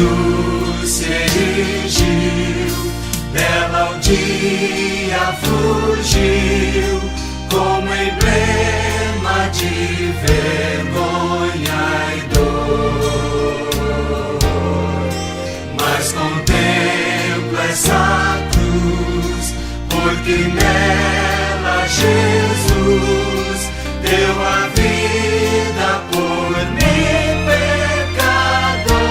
cruz se erigiu, dela um dia fugiu, como emblema de vergonha e dor. Mas contempla essa cruz, porque nela Jesus deu a vida por mim, pecador.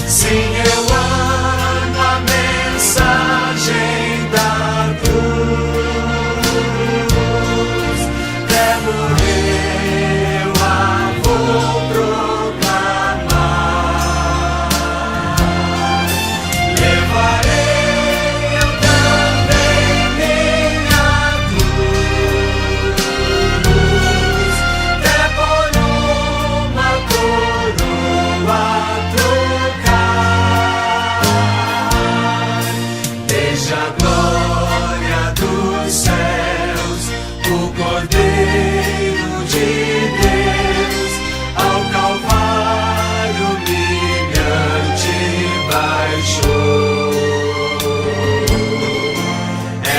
Sim, eu amo a mensagem da cruz. Até morrer eu a vou proclamar. Levarei eu também minha cruz, até por uma coroa trocar. Desde a glória dos céus, o Cordeiro de Deus ao Calvário humilhante baixou.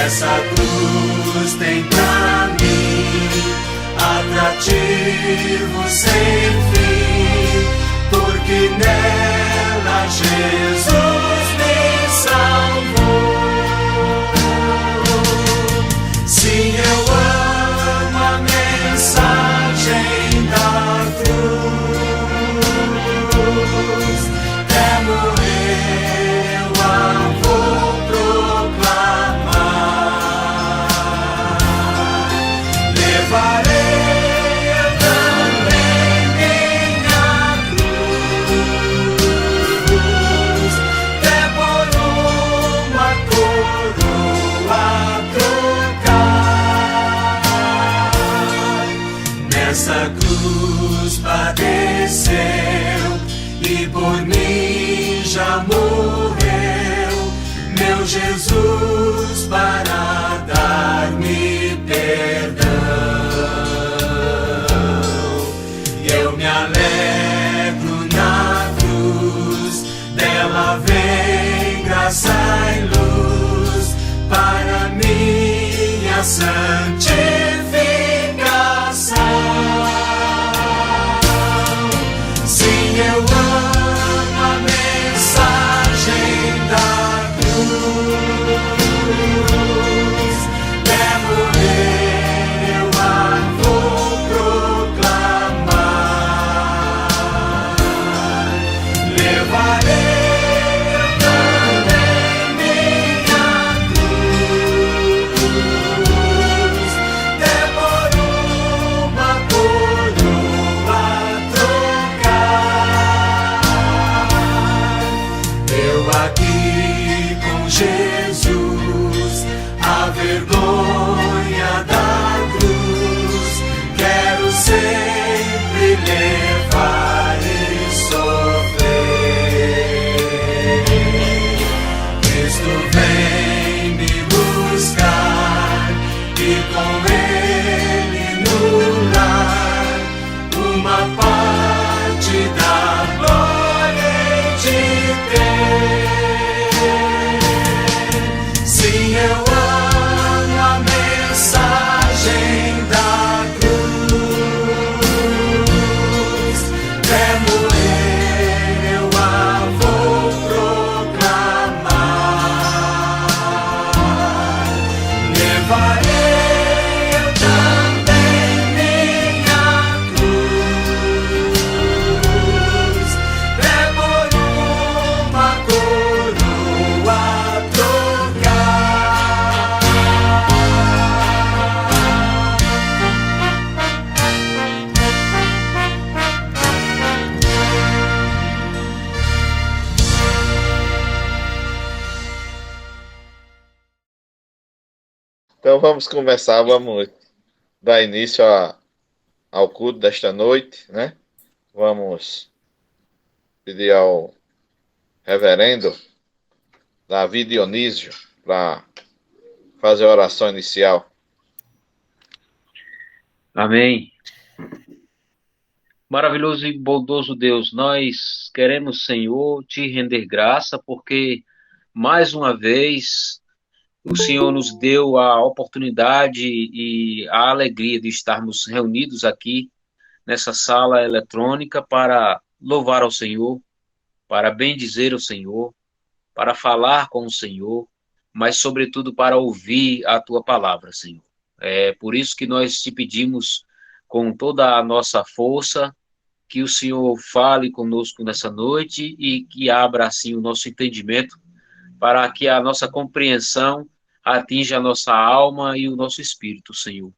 Essa cruz tem pra mim atrativo sem fim, porque nela Jesus me salvou. Sim, eu amo a mensagem da cruz. Até morrer eu a vou proclamar. Levarei eu também minha cruz, até por uma coroa trocar. Nessa cruz padeceu e por mim já morreu, meu Jesus, para dar-me perdão. E eu me alegro na cruz, dela vem graça e luz para minha santificação. Sim, eu amo a mensagem da cruz. Até morrer eu a vou proclamar. Levarei eu também minha cruz, até por uma coroa trocar. Eu aqui com Jesus, a vergonha da cruz, quero sempre levar e sofrer. Cristo vem me buscar e com Ele no lar uma parte da glória hei de ter. Sim, eu amo a mensagem da cruz. Até morrer eu a vou proclamar. Levarei eu também minha cruz, até por uma coroa trocar. Então vamos começar, vamos dar início ao culto desta noite, né? Vamos pedir ao reverendo Davi Dionísio para fazer a oração inicial. Amém. Maravilhoso e bondoso Deus, nós queremos, Senhor, te render graça, porque mais uma vez o Senhor nos deu a oportunidade e a alegria de estarmos reunidos aqui nessa sala eletrônica para louvar ao Senhor, para bendizer o Senhor, para falar com o Senhor, mas sobretudo para ouvir a tua palavra, Senhor. É por isso que nós te pedimos com toda a nossa força que o Senhor fale conosco nessa noite e que abra assim o nosso entendimento para que a nossa compreensão atinja a nossa alma e o nosso espírito, Senhor.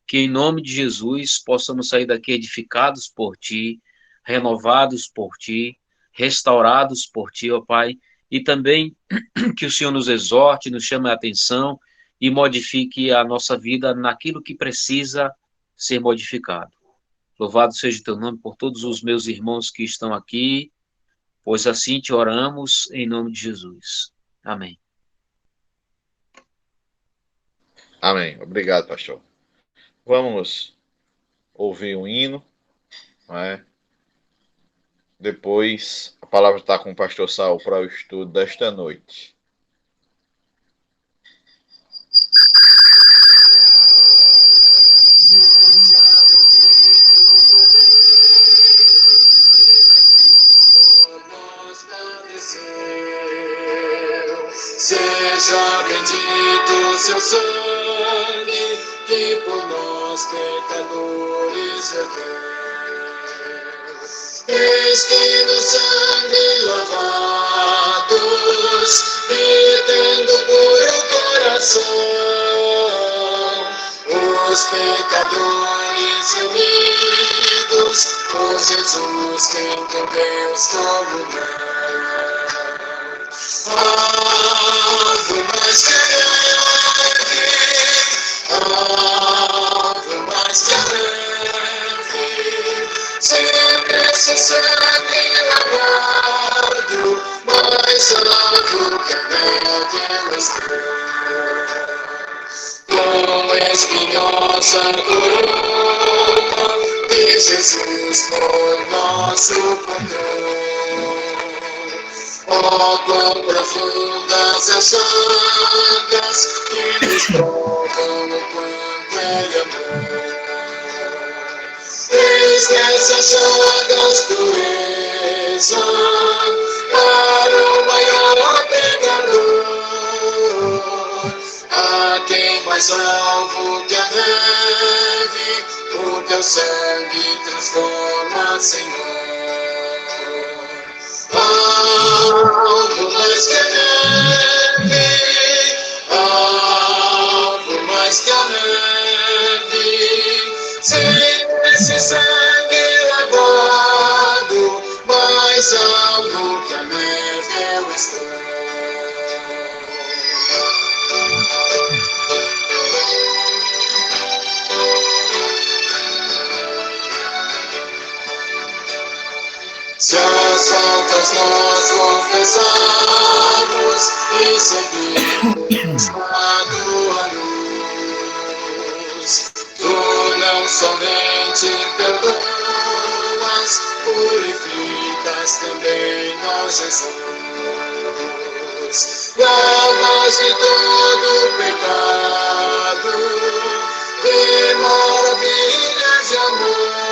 Que em nome de Jesus possamos sair daqui edificados por Ti, renovados por Ti, restaurados por Ti, ó Pai, e também que o Senhor nos exorte, nos chame a atenção e modifique a nossa vida naquilo que precisa ser modificado. Louvado seja o Teu nome por todos os meus irmãos que estão aqui, pois assim te oramos em nome de Jesus. Amém. Amém. Obrigado, pastor. Vamos ouvir um hino, não é? Depois a palavra está com o pastor Saul para o estudo desta noite. Seja bendito seu sangue, que por nós pecadores verteu. Eis que no sangue lavados, e tendo puro coração, os pecadores reunidos, por Jesus, quem com Deus comunhão. Ave mais que leve, ave mais que leve, sempre esse sangue lavado, mais alvo que a neve com espinhosa coroa de Jesus por nosso perdão. Oh, quão profundas as chagas que nos provam o quanto Ele amou. Eis que essas chagas durezam para o maior pecador, a quem mais alvo que a neve, o teu sangue transforma, Senhor. Algo mais que a neve, algo mais que a neve, sem esse sangue lavado, mais algo que a neve eu estou. Se as faltas nós confessarmos e seguirmos a tua luz, tu não somente perdoas, purificas também nós, Jesus. Lavas de todo pecado e maravilhas de amor.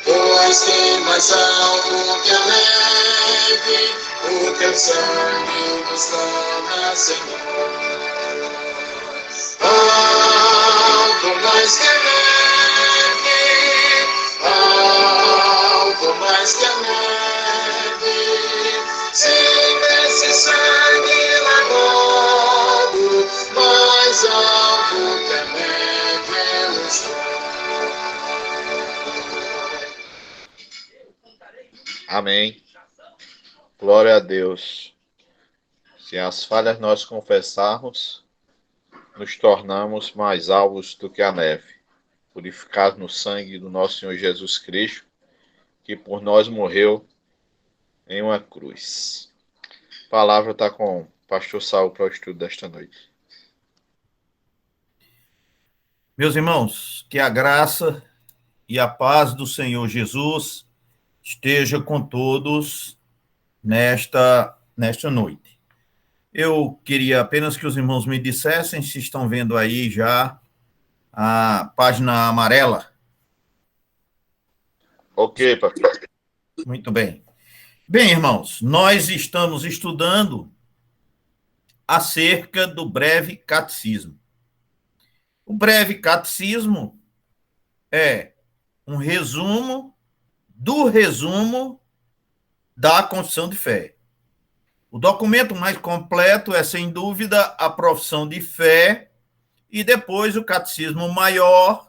Pois tem mais algo que a neve, o teu sangue nos torna, Senhor. Algo mais que a neve, algo mais que a neve, sem esse sangue lavado, mais algo que a neve eu estou. Amém. Glória a Deus. Se as falhas nós confessarmos, nos tornamos mais alvos do que a neve, purificados no sangue do nosso Senhor Jesus Cristo, que por nós morreu em uma cruz. A palavra está com o pastor Saul para o estudo desta noite. Meus irmãos, que a graça e a paz do Senhor Jesus esteja com todos nesta noite. Eu queria apenas que os irmãos me dissessem se estão vendo aí já a página amarela. Ok, pastor. Muito bem. Bem, irmãos, nós estamos estudando acerca do breve catecismo. O breve catecismo é um resumo da Confissão de Fé. O documento mais completo é, sem dúvida, a Profissão de Fé e depois o Catecismo Maior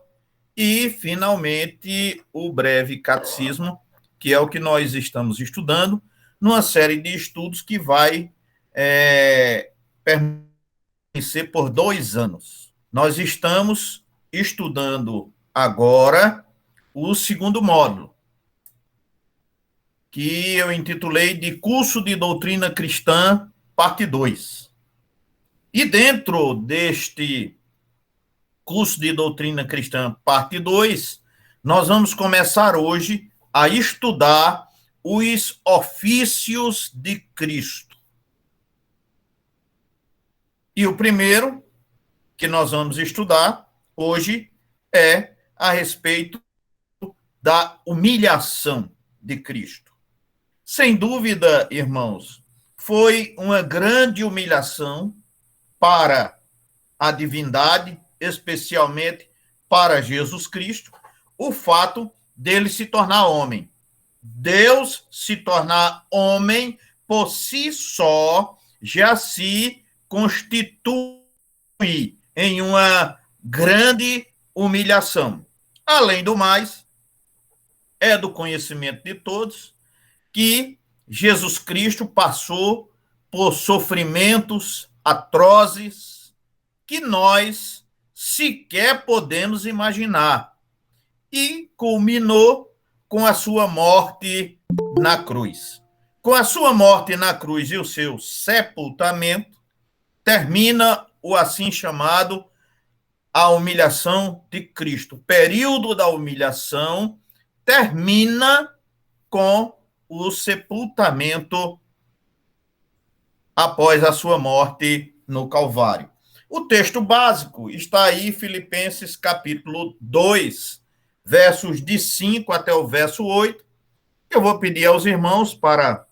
e, finalmente, o Breve Catecismo, que é o que nós estamos estudando, numa série de estudos que vai permanecer por 2 anos. Nós estamos estudando agora o segundo módulo, que eu intitulei de Curso de Doutrina Cristã, parte 2. E dentro deste Curso de Doutrina Cristã, parte 2, nós vamos começar hoje a estudar os ofícios de Cristo. E o primeiro que nós vamos estudar hoje é a respeito da humilhação de Cristo. Sem dúvida, irmãos, foi uma grande humilhação para a divindade, especialmente para Jesus Cristo, o fato dele se tornar homem. Deus se tornar homem, por si só, já se constitui em uma grande humilhação. Além do mais, é do conhecimento de todos que Jesus Cristo passou por sofrimentos atrozes que nós sequer podemos imaginar e culminou com a sua morte na cruz. Com a sua morte na cruz e o seu sepultamento, termina o assim chamado a humilhação de Cristo. O período da humilhação termina com o sepultamento após a sua morte no Calvário. O texto básico está aí, Filipenses capítulo 2, versos de 5 até o verso 8. Eu vou pedir aos irmãos para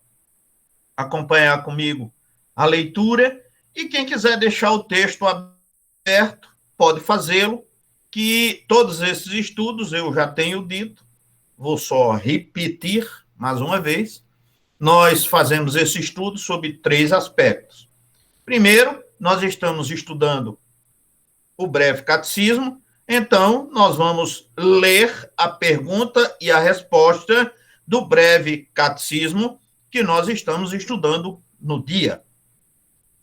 acompanhar comigo a leitura, e quem quiser deixar o texto aberto, pode fazê-lo, que todos esses estudos eu já tenho dito, vou só repetir mais uma vez. Nós fazemos esse estudo sobre 3 aspectos. Primeiro, nós estamos estudando o breve catecismo, então nós vamos ler a pergunta e a resposta do breve catecismo que nós estamos estudando no dia.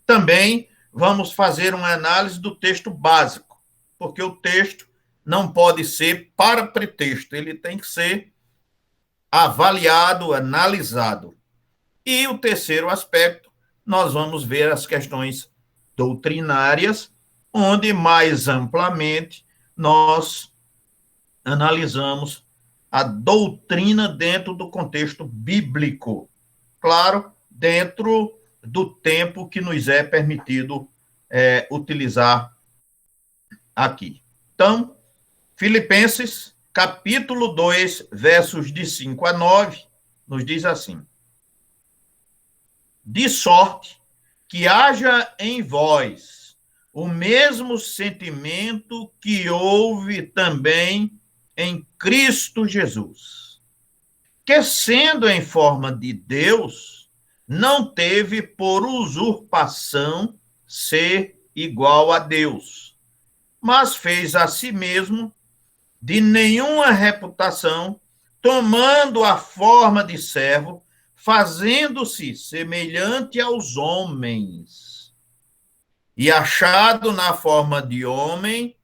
Também vamos fazer uma análise do texto básico, porque o texto não pode ser para pretexto, ele tem que ser avaliado, analisado. E o terceiro aspecto, nós vamos ver as questões doutrinárias, onde mais amplamente nós analisamos a doutrina dentro do contexto bíblico. Claro, dentro do tempo que nos é permitido utilizar aqui. Então, Filipenses capítulo 2, versos de 5 a 9, nos diz assim: de sorte que haja em vós o mesmo sentimento que houve também em Cristo Jesus, que, sendo em forma de Deus, não teve por usurpação ser igual a Deus, mas fez a si mesmo de nenhuma reputação, tomando a forma de servo, fazendo-se semelhante aos homens. E achado na forma de homem,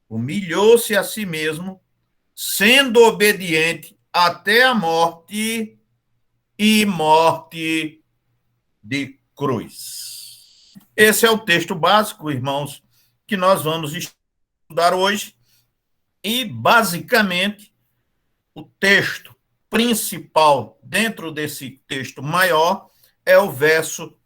humilhou-se a si mesmo, sendo obediente até a morte e morte de cruz. Esse é o texto básico, irmãos, que nós vamos estudar hoje. E, basicamente, o texto principal dentro desse texto maior é o verso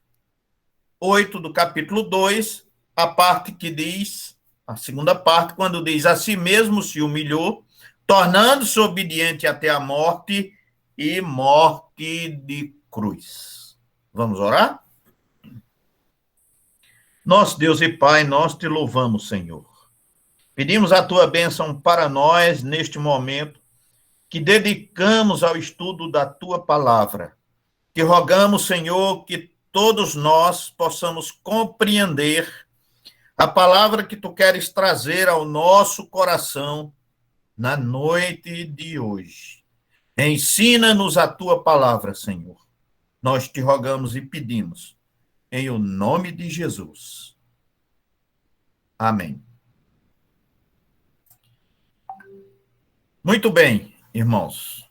8 do capítulo 2, a parte que diz, a segunda parte, quando diz: a si mesmo se humilhou, tornando-se obediente até a morte e morte de cruz. Vamos orar? Nosso Deus e Pai, nós te louvamos, Senhor. Pedimos a tua bênção para nós neste momento que dedicamos ao estudo da tua palavra. Que rogamos, Senhor, que todos nós possamos compreender a palavra que tu queres trazer ao nosso coração na noite de hoje. Ensina-nos a tua palavra, Senhor. Nós te rogamos e pedimos, em o nome de Jesus. Amém. Muito bem, irmãos.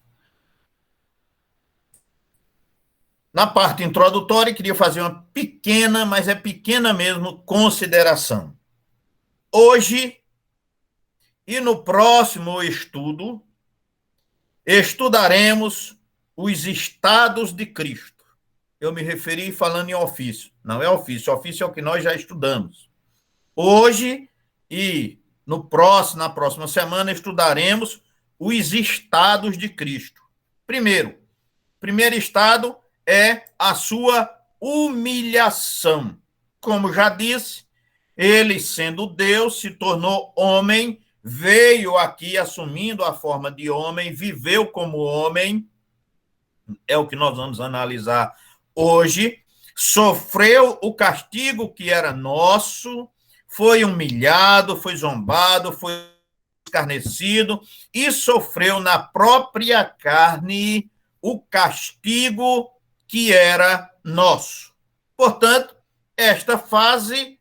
Na parte introdutória, queria fazer uma pequena, mas é pequena mesmo, consideração. Hoje e no próximo estudo, estudaremos os estados de Cristo. Eu me referi falando em ofício. Não é ofício é o que nós já estudamos. Hoje e na próxima semana, estudaremos os estados de Cristo. Primeiro estado é a sua humilhação. Como já disse, ele, sendo Deus, se tornou homem, veio aqui assumindo a forma de homem, viveu como homem, é o que nós vamos analisar hoje, sofreu o castigo que era nosso, foi humilhado, foi zombado, foi escarnecido e sofreu na própria carne o castigo que era nosso. Portanto, esta fase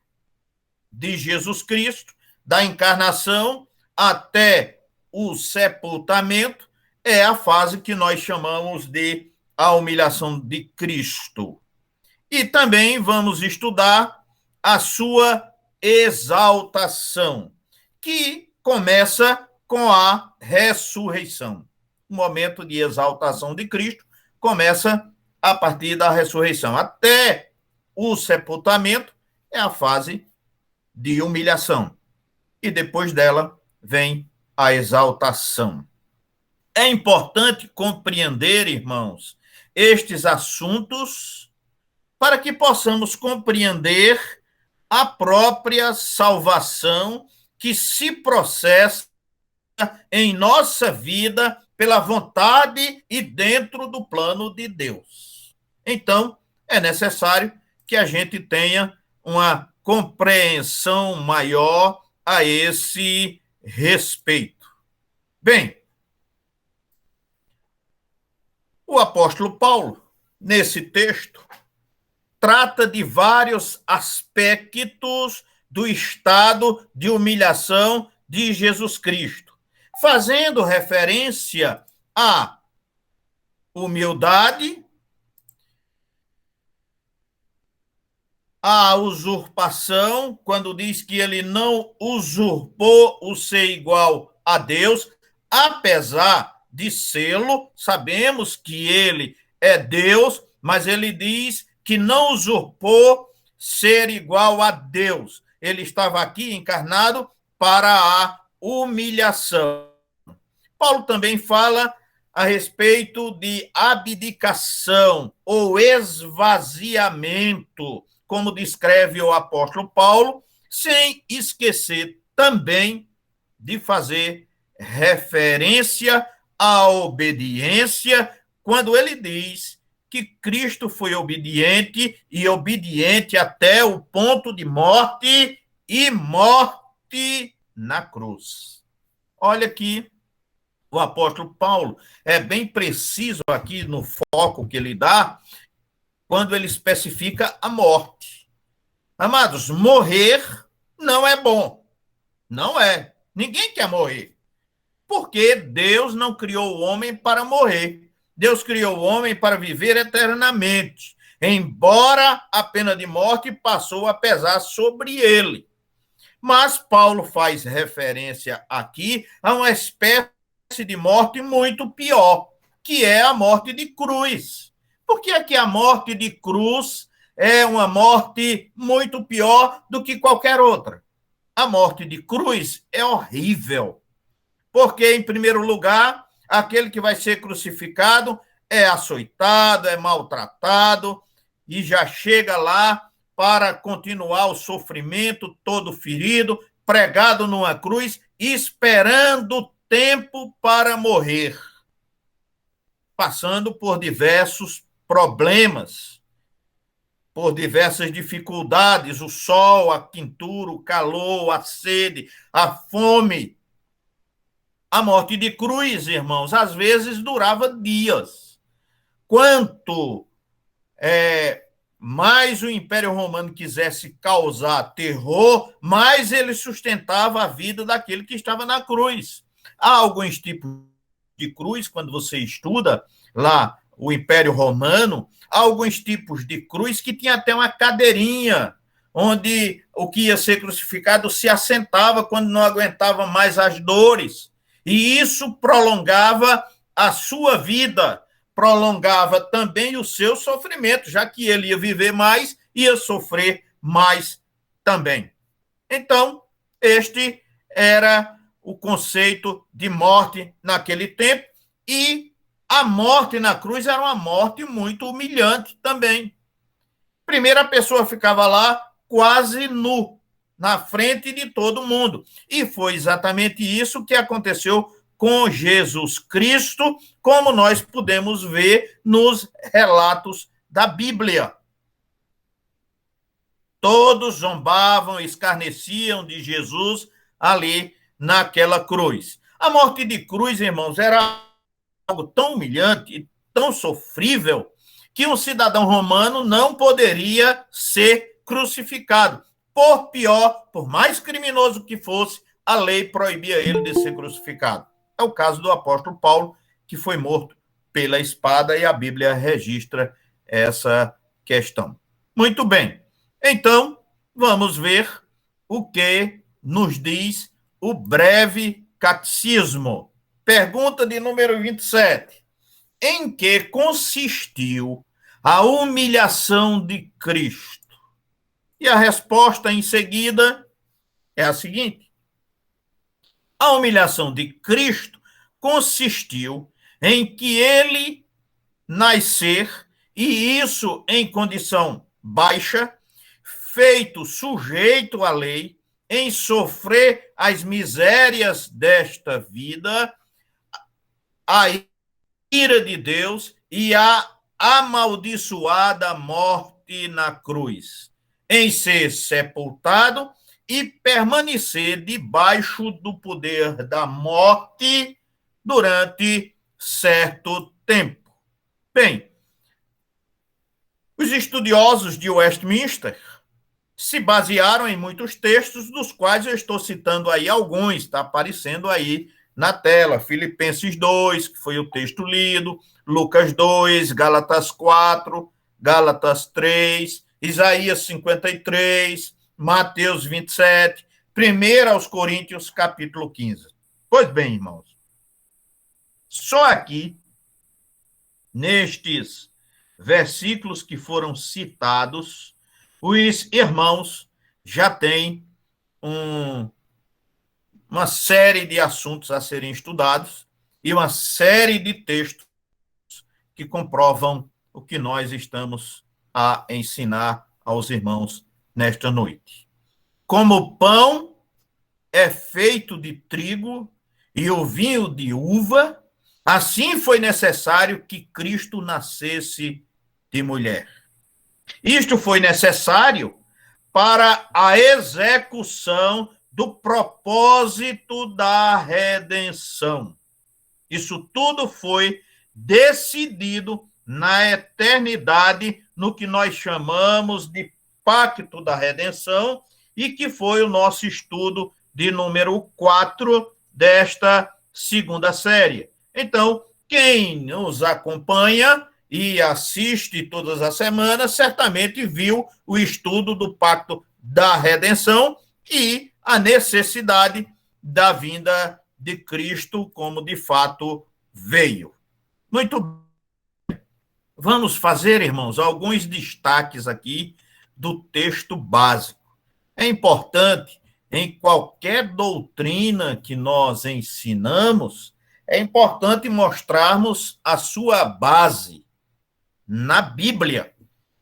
de Jesus Cristo, da encarnação até o sepultamento, é a fase que nós chamamos de a humilhação de Cristo. E também vamos estudar a sua exaltação, que começa com a ressurreição. O momento de exaltação de Cristo começa a partir da ressurreição. Até o sepultamento é a fase de humilhação. E depois dela vem a exaltação. É importante compreender, irmãos, estes assuntos para que possamos compreender a própria salvação que se processa em nossa vida pela vontade e dentro do plano de Deus. Então, é necessário que a gente tenha uma compreensão maior a esse respeito. Bem, o apóstolo Paulo, nesse texto, trata de vários aspectos do estado de humilhação de Jesus Cristo, fazendo referência à humildade, à usurpação, quando diz que ele não usurpou o ser igual a Deus, apesar de sê-lo, sabemos que ele é Deus, mas ele diz que não usurpou ser igual a Deus. Ele estava aqui encarnado para a humilhação. Paulo também fala a respeito de abdicação ou esvaziamento, como descreve o apóstolo Paulo, sem esquecer também de fazer referência à obediência, quando ele diz que Cristo foi obediente e obediente até o ponto de morte e morte na cruz. Olha aqui, o apóstolo Paulo é bem preciso aqui no foco que ele dá, quando ele especifica a morte. Amados, morrer não é bom. Não é. Ninguém quer morrer. Porque Deus não criou o homem para morrer. Deus criou o homem para viver eternamente, embora a pena de morte passou a pesar sobre ele. Mas Paulo faz referência aqui a uma espécie de morte muito pior, que é a morte de cruz. Por que é que a morte de cruz é uma morte muito pior do que qualquer outra? A morte de cruz é horrível, porque, em primeiro lugar, aquele que vai ser crucificado é açoitado, é maltratado e já chega lá para continuar o sofrimento, todo ferido, pregado numa cruz, esperando tempo para morrer, passando por diversos problemas, por diversas dificuldades, o sol, a quintura, o calor, a sede, a fome. A morte de cruz, irmãos, às vezes durava dias. Quanto mais o Império Romano quisesse causar terror, mais ele sustentava a vida daquele que estava na cruz. Há alguns tipos de cruz, quando você estuda lá o Império Romano, há alguns tipos de cruz que tinha até uma cadeirinha, onde o que ia ser crucificado se assentava quando não aguentava mais as dores. E isso prolongava a sua vida, prolongava também o seu sofrimento, já que ele ia viver mais, ia sofrer mais também. Então, este era o conceito de morte naquele tempo, e a morte na cruz era uma morte muito humilhante também. Primeiro, a pessoa ficava lá quase nu, na frente de todo mundo. E foi exatamente isso que aconteceu com Jesus Cristo, como nós podemos ver nos relatos da Bíblia. Todos zombavam, escarneciam de Jesus ali naquela cruz. A morte de cruz, irmãos, era algo tão humilhante e tão sofrível que um cidadão romano não poderia ser crucificado. Por pior, por mais criminoso que fosse, a lei proibia ele de ser crucificado. É o caso do apóstolo Paulo, que foi morto pela espada, e a Bíblia registra essa questão. Muito bem. Então, vamos ver o que nos diz o breve catecismo. Pergunta de número 27. Em que consistiu a humilhação de Cristo? E a resposta em seguida é a seguinte: a humilhação de Cristo consistiu em que ele nascer, e isso em condição baixa, feito sujeito à lei, em sofrer as misérias desta vida, a ira de Deus e a amaldiçoada morte na cruz, em ser sepultado e permanecer debaixo do poder da morte durante certo tempo. Bem, os estudiosos de Westminster se basearam em muitos textos, dos quais eu estou citando aí alguns, está aparecendo aí na tela: Filipenses 2, que foi o texto lido, Lucas 2, Gálatas 4, Gálatas 3, Isaías 53, Mateus 27, 1 aos Coríntios, capítulo 15. Pois bem, irmãos, só aqui, nestes versículos que foram citados, os irmãos já têm uma série de assuntos a serem estudados e uma série de textos que comprovam o que nós estamos a ensinar aos irmãos nesta noite. Como o pão é feito de trigo e o vinho de uva, assim foi necessário que Cristo nascesse de mulher. Isto foi necessário para a execução do propósito da redenção. Isso tudo foi decidido na eternidade, no que nós chamamos de Pacto da Redenção, e que foi o nosso estudo de número 4 desta segunda série. Então, quem nos acompanha e assiste todas as semanas, certamente viu o estudo do Pacto da Redenção e a necessidade da vinda de Cristo como de fato veio. Muito bem. Vamos fazer, irmãos, alguns destaques aqui do texto básico. É importante, em qualquer doutrina que nós ensinamos, é importante mostrarmos a sua base na Bíblia,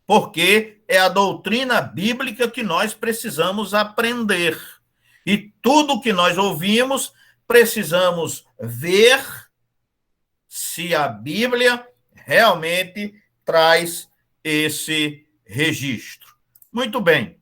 porque é a doutrina bíblica que nós precisamos aprender. E tudo que nós ouvimos, precisamos ver se a Bíblia realmente traz esse registro. Muito bem.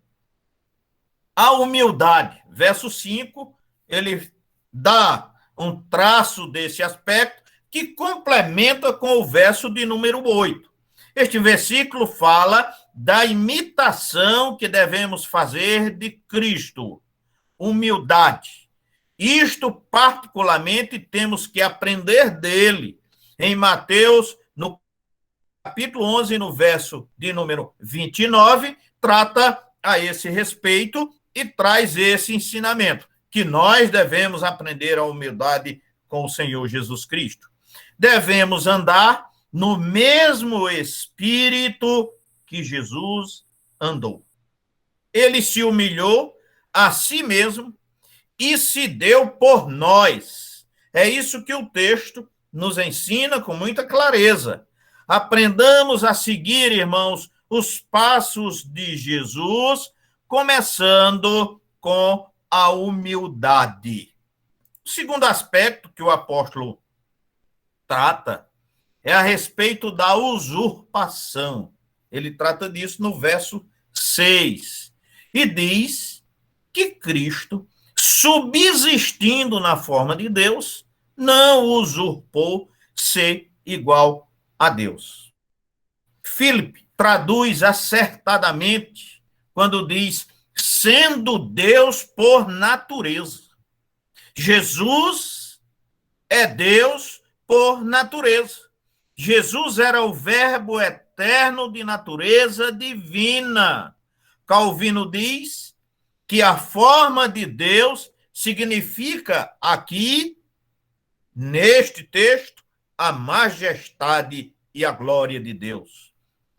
A humildade, verso 5, ele dá um traço desse aspecto que complementa com o verso de número 8. Este versículo fala da imitação que devemos fazer de Cristo. Humildade. Isto, particularmente, temos que aprender dele. Em Mateus, no capítulo 11, no verso de número 29, trata a esse respeito e traz esse ensinamento, que nós devemos aprender a humildade com o Senhor Jesus Cristo. Devemos andar no mesmo espírito que Jesus andou. Ele se humilhou a si mesmo e se deu por nós. É isso que o texto nos ensina com muita clareza. Aprendamos a seguir, irmãos, os passos de Jesus, começando com a humildade. O segundo aspecto que o apóstolo trata é a respeito da usurpação. Ele trata disso no verso 6 e diz que Cristo, subsistindo na forma de Deus, não usurpou ser igual a Deus. Philip traduz acertadamente quando diz sendo Deus por natureza. Jesus é Deus por natureza. Jesus era o Verbo eterno de natureza divina. Calvino diz que a forma de Deus significa aqui, neste texto, a majestade e a glória de Deus.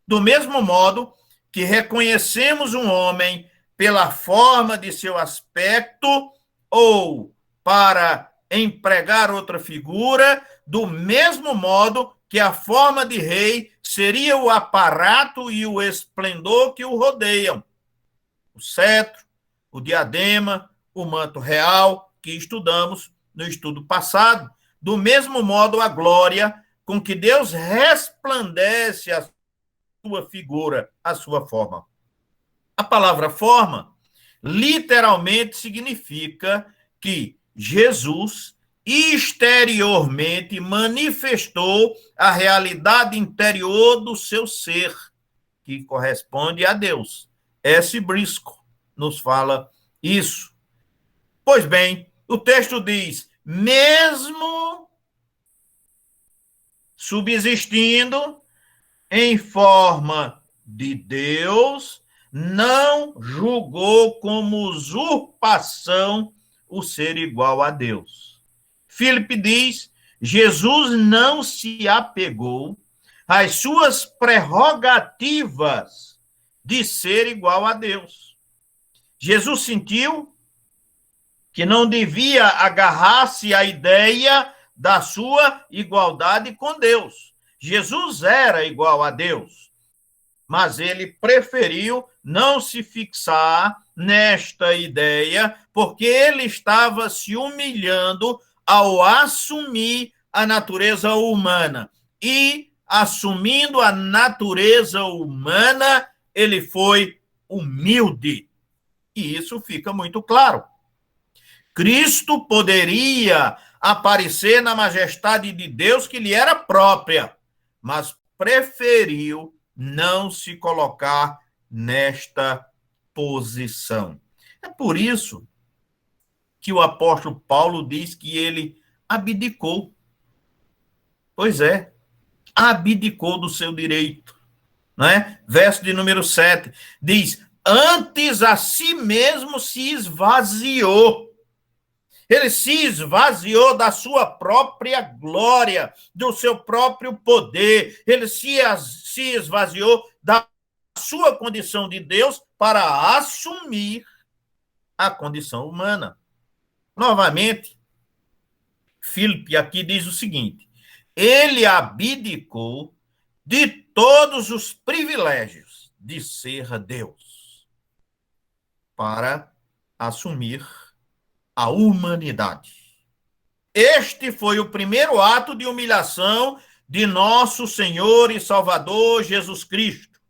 Do mesmo modo que reconhecemos um homem pela forma de seu aspecto ou para empregar outra figura, do mesmo modo que a forma de rei seria o aparato e o esplendor que o rodeiam. O cetro, o diadema, o manto real, que estudamos no estudo passado. Do mesmo modo, a glória com que Deus resplandece a sua figura, a sua forma. A palavra forma, literalmente, significa que Jesus exteriormente manifestou a realidade interior do seu ser, que corresponde a Deus. S. Briscoe nos fala isso. Pois bem, o texto diz, mesmo subsistindo em forma de Deus, não julgou como usurpação o ser igual a Deus. Philip diz, Jesus não se apegou às suas prerrogativas de ser igual a Deus. Jesus sentiu que não devia agarrar-se à ideia da sua igualdade com Deus. Jesus era igual a Deus, mas ele preferiu não se fixar nesta ideia, porque ele estava se humilhando ao assumir a natureza humana. E, assumindo a natureza humana, ele foi humilde. E isso fica muito claro. Cristo poderia aparecer na majestade de Deus que lhe era própria, mas preferiu não se colocar nesta posição. É por isso que o apóstolo Paulo diz que ele abdicou. Pois é, abdicou do seu direito. Né? Verso de número 7 diz, antes a si mesmo se esvaziou Ele se esvaziou da sua própria glória, do seu próprio poder. Ele se esvaziou da sua condição de Deus para assumir a condição humana. Novamente, Filipe aqui diz o seguinte: ele abdicou de todos os privilégios de ser Deus para assumir a humanidade. Este foi o primeiro ato de humilhação de nosso Senhor e Salvador Jesus Cristo.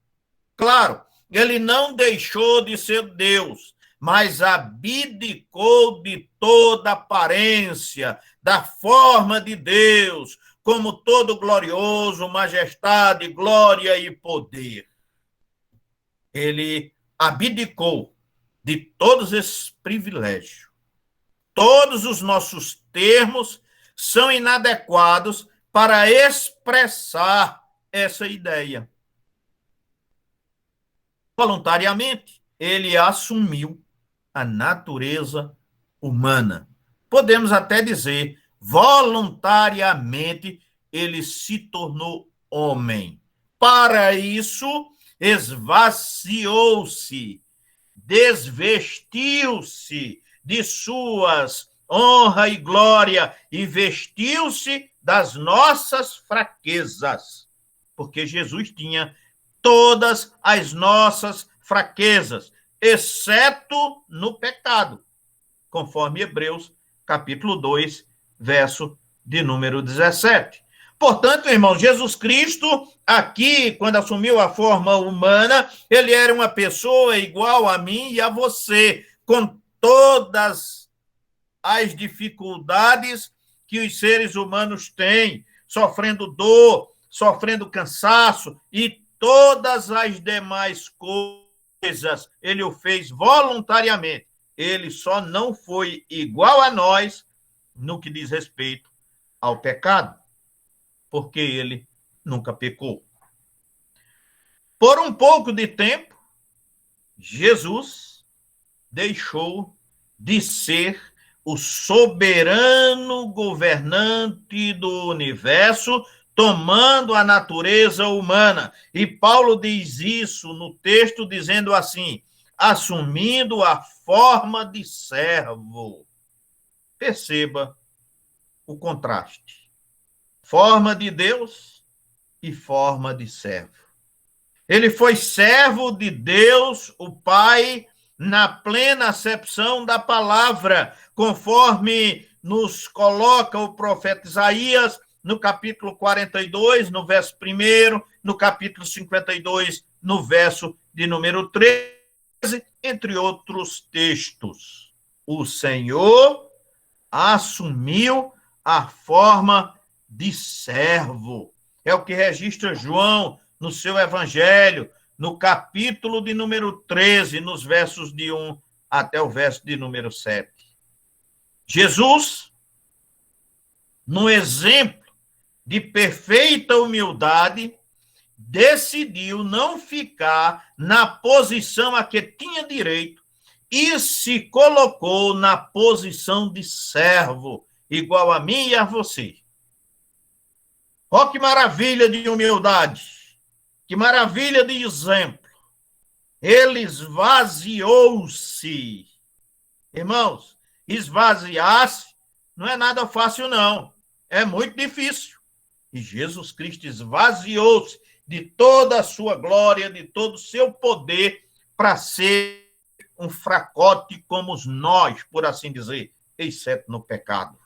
Claro, ele não deixou de ser Deus, mas abdicou de toda aparência, da forma de Deus, como todo glorioso, majestade, glória e poder. Ele abdicou de todos esses privilégios. Todos os nossos termos são inadequados para expressar essa ideia. Voluntariamente, ele assumiu a natureza humana. Podemos até dizer, voluntariamente, ele se tornou homem. Para isso, esvaziou-se, desvestiu-se de suas honra e glória e vestiu-se das nossas fraquezas, porque Jesus tinha todas as nossas fraquezas, exceto no pecado, conforme Hebreus, capítulo 2, verso de número 17. Portanto, irmão, Jesus Cristo, aqui, quando assumiu a forma humana, ele era uma pessoa igual a mim e a você, com todas as dificuldades que os seres humanos têm, sofrendo dor, sofrendo cansaço e todas as demais coisas. Ele o fez voluntariamente. Ele só não foi igual a nós no que diz respeito ao pecado, porque ele nunca pecou. Por um pouco de tempo, Jesus deixou de ser o soberano governante do universo, tomando a natureza humana. E Paulo diz isso no texto, dizendo assim: assumindo a forma de servo. Perceba o contraste. Forma de Deus e forma de servo. Ele foi servo de Deus, o Pai, na plena acepção da palavra, conforme nos coloca o profeta Isaías, no capítulo 42, no verso 1, no capítulo 52, no verso de número 13, entre outros textos. O Senhor assumiu a forma de servo. É o que registra João no seu evangelho, no capítulo de número 13, nos versos de 1 até o verso de número 7. Jesus, no exemplo de perfeita humildade, decidiu não ficar na posição a que tinha direito e se colocou na posição de servo, igual a mim e a você. Ó, que maravilha de humildade! Que maravilha de exemplo. Ele esvaziou-se. Irmãos, esvaziar-se não é nada fácil, não. É muito difícil. E Jesus Cristo esvaziou-se de toda a sua glória, de todo o seu poder, para ser um fracote como nós, por assim dizer, exceto no pecado.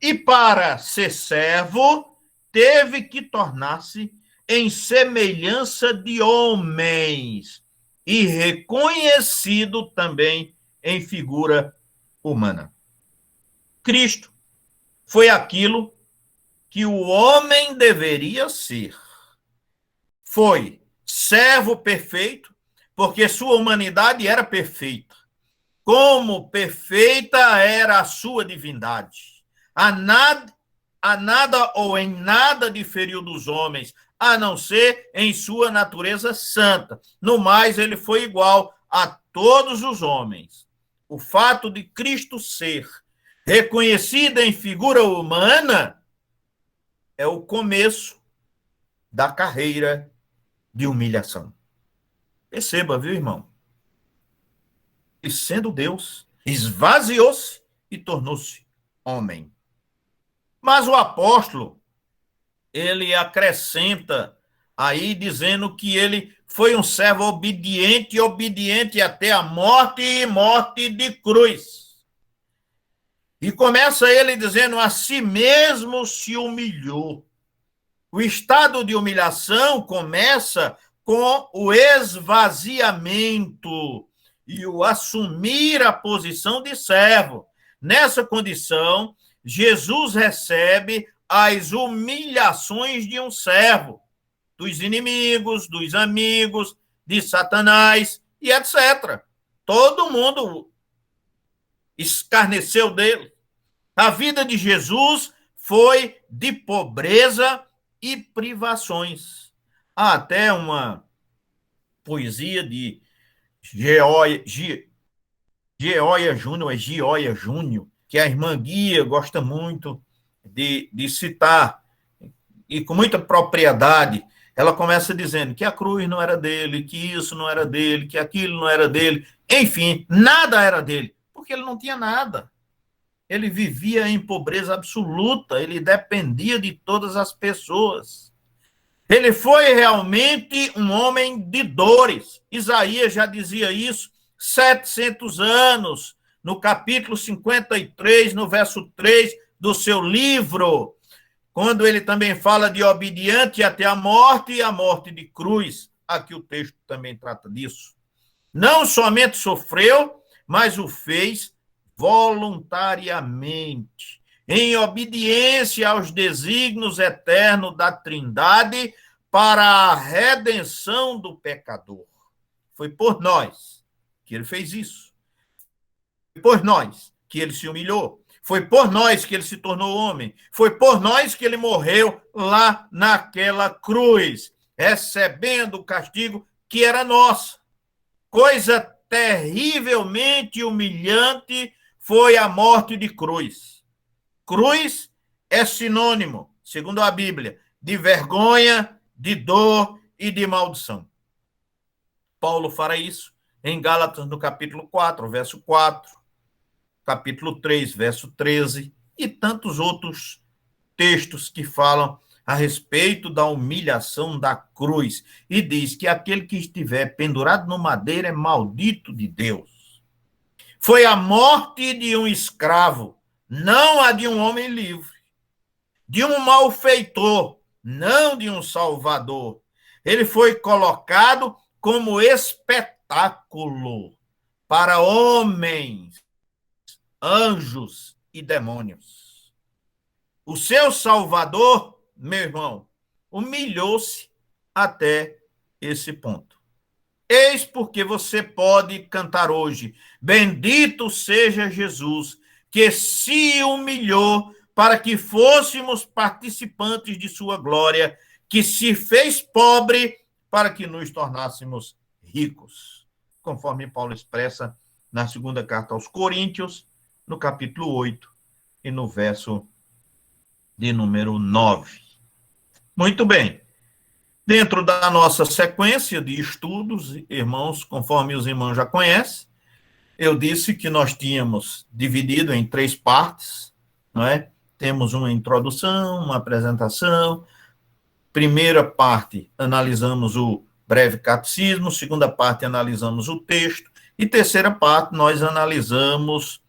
E para ser servo, teve que tornar-se em semelhança de homens e reconhecido também em figura humana. Cristo foi aquilo que o homem deveria ser. Foi servo perfeito, porque sua humanidade era perfeita. Como perfeita era a sua divindade. A nada ou em nada diferiu dos homens, a não ser em sua natureza santa. No mais, ele foi igual a todos os homens. O fato de Cristo ser reconhecida em figura humana, é o começo da carreira de humilhação. Perceba, viu, irmão? E sendo Deus, esvaziou-se e tornou-se homem. Mas o apóstolo, ele acrescenta aí, dizendo que ele foi um servo obediente, obediente até a morte e morte de cruz. E começa ele dizendo, a si mesmo se humilhou. O estado de humilhação começa com o esvaziamento e o assumir a posição de servo. Nessa condição, Jesus recebe as humilhações de um servo, dos inimigos, dos amigos, de Satanás e etc. Todo mundo escarneceu dele. A vida de Jesus foi de pobreza e privações. Há até uma poesia de Gioia Júnior, que a irmã Guia gosta muito de citar, e com muita propriedade. Ela começa dizendo que a cruz não era dele, que isso não era dele, que aquilo não era dele. Enfim, nada era dele, porque ele não tinha nada. Ele vivia em pobreza absoluta, ele dependia de todas as pessoas. Ele foi realmente um homem de dores. Isaías já dizia isso 700 anos, no capítulo 53, no verso 3 do seu livro, quando ele também fala de obediente até a morte e a morte de cruz. Aqui o texto também trata disso. Não somente sofreu, mas o fez voluntariamente, em obediência aos desígnios eternos da Trindade para a redenção do pecador. Foi por nós que ele fez isso. Foi por nós que ele se humilhou. Foi por nós que ele se tornou homem. Foi por nós que ele morreu lá naquela cruz, recebendo o castigo que era nosso. Coisa terrivelmente humilhante foi a morte de cruz. Cruz é sinônimo, segundo a Bíblia, de vergonha, de dor e de maldição. Paulo fala isso em Gálatas, no capítulo 4, verso 4, capítulo 3, verso 13, e tantos outros textos que falam a respeito da humilhação da cruz, e diz que aquele que estiver pendurado no madeiro é maldito de Deus. Foi a morte de um escravo, não a de um homem livre, de um malfeitor, não de um salvador. Ele foi colocado como espetáculo para homens, anjos e demônios. O seu salvador, meu irmão, humilhou-se até esse ponto. Eis porque você pode cantar hoje, bendito seja Jesus, que se humilhou para que fôssemos participantes de sua glória, que se fez pobre para que nos tornássemos ricos, conforme Paulo expressa na segunda carta aos Coríntios, no capítulo 8 e no verso de número 9. Muito bem. Dentro da nossa sequência de estudos, irmãos, conforme os irmãos já conhecem, eu disse que nós tínhamos dividido em 3 partes, não é? Temos uma introdução, uma apresentação. Primeira parte, analisamos o breve catecismo. Segunda parte, analisamos o texto. E terceira parte, nós analisamos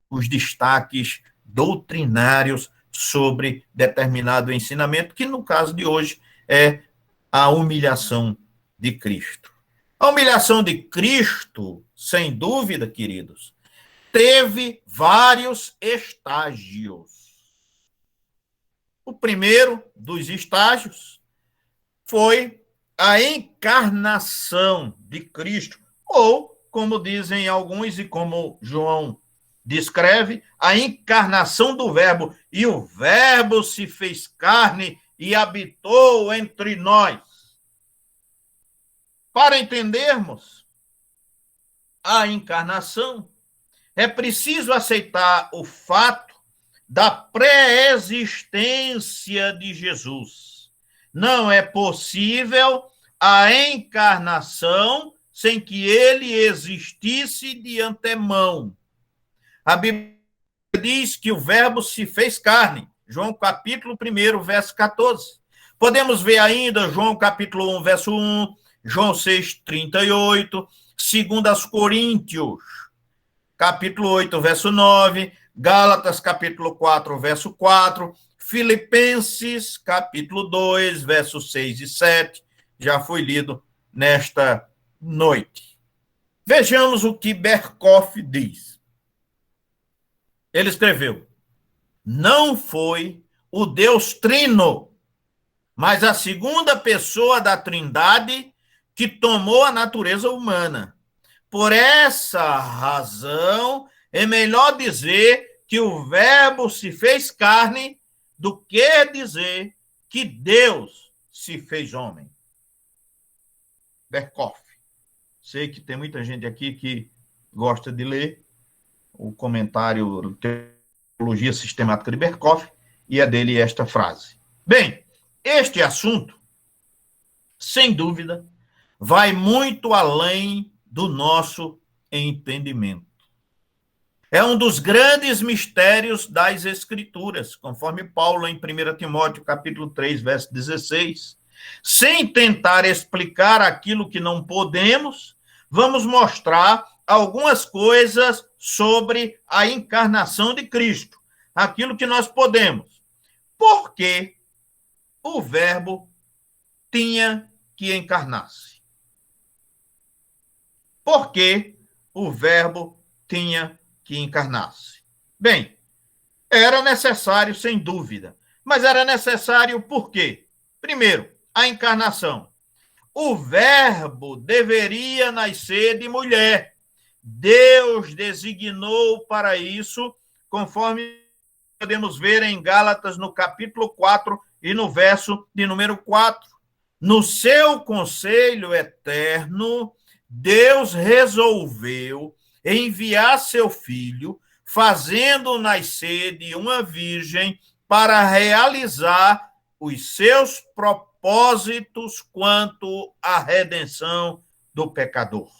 os destaques doutrinários sobre determinado ensinamento, que no caso de hoje é a humilhação de Cristo. A humilhação de Cristo, sem dúvida, queridos, teve vários estágios. O primeiro dos estágios foi a encarnação de Cristo, ou, como dizem alguns e como João descreve, a encarnação do Verbo. E o Verbo se fez carne e habitou entre nós. Para entendermos a encarnação, É preciso aceitar o fato da pré-existência de Jesus. Não é possível a encarnação sem que ele existisse de antemão. A Bíblia diz que o Verbo se fez carne. João capítulo 1, verso 14. Podemos ver ainda João capítulo 1, verso 1, João 6, 38, 2 Coríntios, capítulo 8, verso 9, Gálatas, capítulo 4, verso 4, Filipenses, capítulo 2, versos 6 e 7, já foi lido nesta noite. Vejamos o que Berkhoff diz. Ele escreveu: não foi o Deus Trino, mas a segunda pessoa da Trindade que tomou a natureza humana. Por essa razão, é melhor dizer que o Verbo se fez carne do que dizer que Deus se fez homem. Berkhoff. Sei que tem muita gente aqui que gosta de ler o comentário Teologia Sistemática de Berkhoff, e é dele esta frase. Bem, este assunto, sem dúvida, vai muito além do nosso entendimento. É um dos grandes mistérios das Escrituras, conforme Paulo em 1 Timóteo, capítulo 3, verso 16. Sem tentar explicar aquilo que não podemos, vamos mostrar algumas coisas sobre a encarnação de Cristo, aquilo que nós podemos. Por que o Verbo tinha que encarnar-se? Por que o Verbo tinha que encarnar-se? Bem, era necessário, sem dúvida. Mas era necessário por quê? Primeiro, a encarnação. O Verbo deveria nascer de mulher. Deus designou para isso, conforme podemos ver em Gálatas, no capítulo 4 e no verso de número 4. No seu conselho eterno, Deus resolveu enviar seu filho, fazendo nascer de uma virgem para realizar os seus propósitos quanto à redenção do pecador.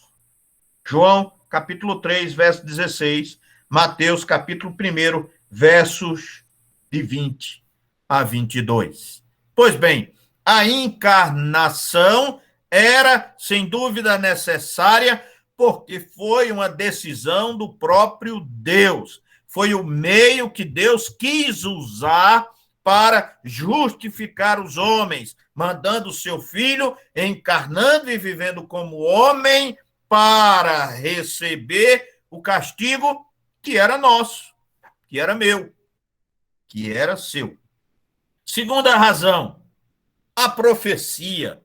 João, capítulo 3, verso 16, Mateus, capítulo 1, versos de 20 a 22. Pois bem, a encarnação era, sem dúvida, necessária, porque foi uma decisão do próprio Deus. Foi o meio que Deus quis usar para justificar os homens, mandando o seu filho, encarnando e vivendo como homem, para receber o castigo que era nosso, que era meu, que era seu. Segunda razão, a profecia.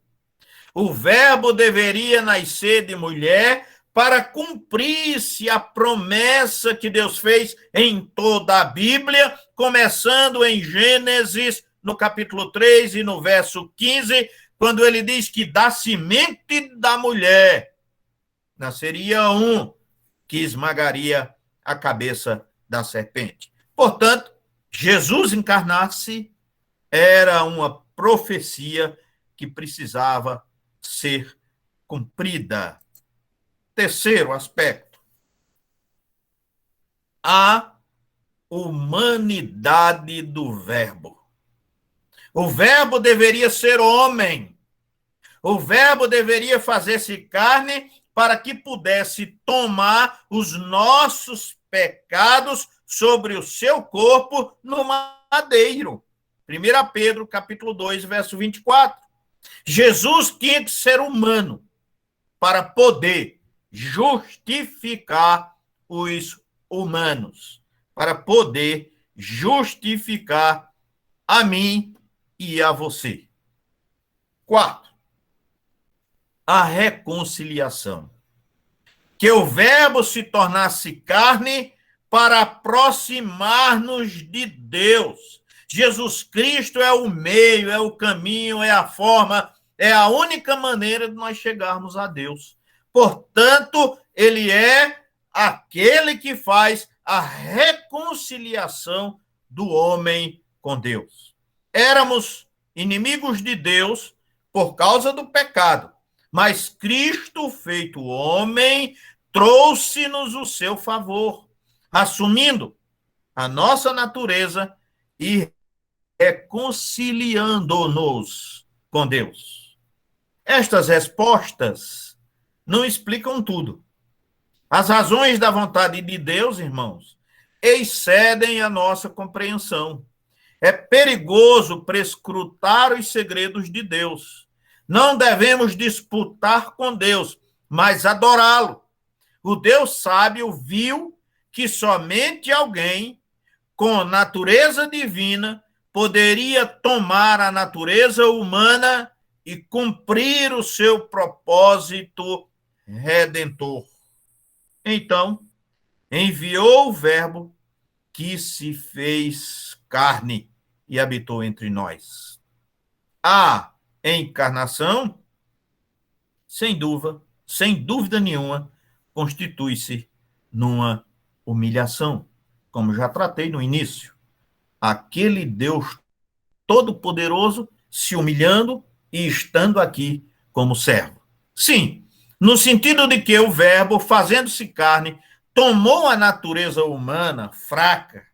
O Verbo deveria nascer de mulher para cumprir-se a promessa que Deus fez em toda a Bíblia, começando em Gênesis, no capítulo 3 e no verso 15, quando ele diz que da semente da mulher nasceria um que esmagaria a cabeça da serpente. Portanto, Jesus encarnar-se era uma profecia que precisava ser cumprida. Terceiro aspecto, a humanidade do Verbo. O Verbo deveria ser homem. O Verbo deveria fazer-se carne para que pudesse tomar os nossos pecados sobre o seu corpo no madeiro. 1 Pedro, capítulo 2, verso 24. Jesus tinha que ser humano para poder justificar os humanos, para poder justificar a mim e a você. Quarto, a reconciliação. Que o Verbo se tornasse carne para aproximar-nos de Deus. Jesus Cristo é o meio, é o caminho, é a forma, é a única maneira de nós chegarmos a Deus. Portanto, ele é aquele que faz a reconciliação do homem com Deus. Éramos inimigos de Deus por causa do pecado, mas Cristo, feito homem, trouxe-nos o seu favor, assumindo a nossa natureza e reconciliando-nos com Deus. Estas respostas não explicam tudo. As razões da vontade de Deus, irmãos, excedem a nossa compreensão. É perigoso prescrutar os segredos de Deus. Não devemos disputar com Deus, mas adorá-lo. O Deus sábio viu que somente alguém com natureza divina poderia tomar a natureza humana e cumprir o seu propósito redentor. Então, enviou o Verbo que se fez carne e habitou entre nós. A encarnação, sem dúvida nenhuma, constitui-se numa humilhação, como já tratei no início. Aquele Deus todo-poderoso se humilhando e estando aqui como servo. Sim, no sentido de que o Verbo, fazendo-se carne, tomou a natureza humana fraca,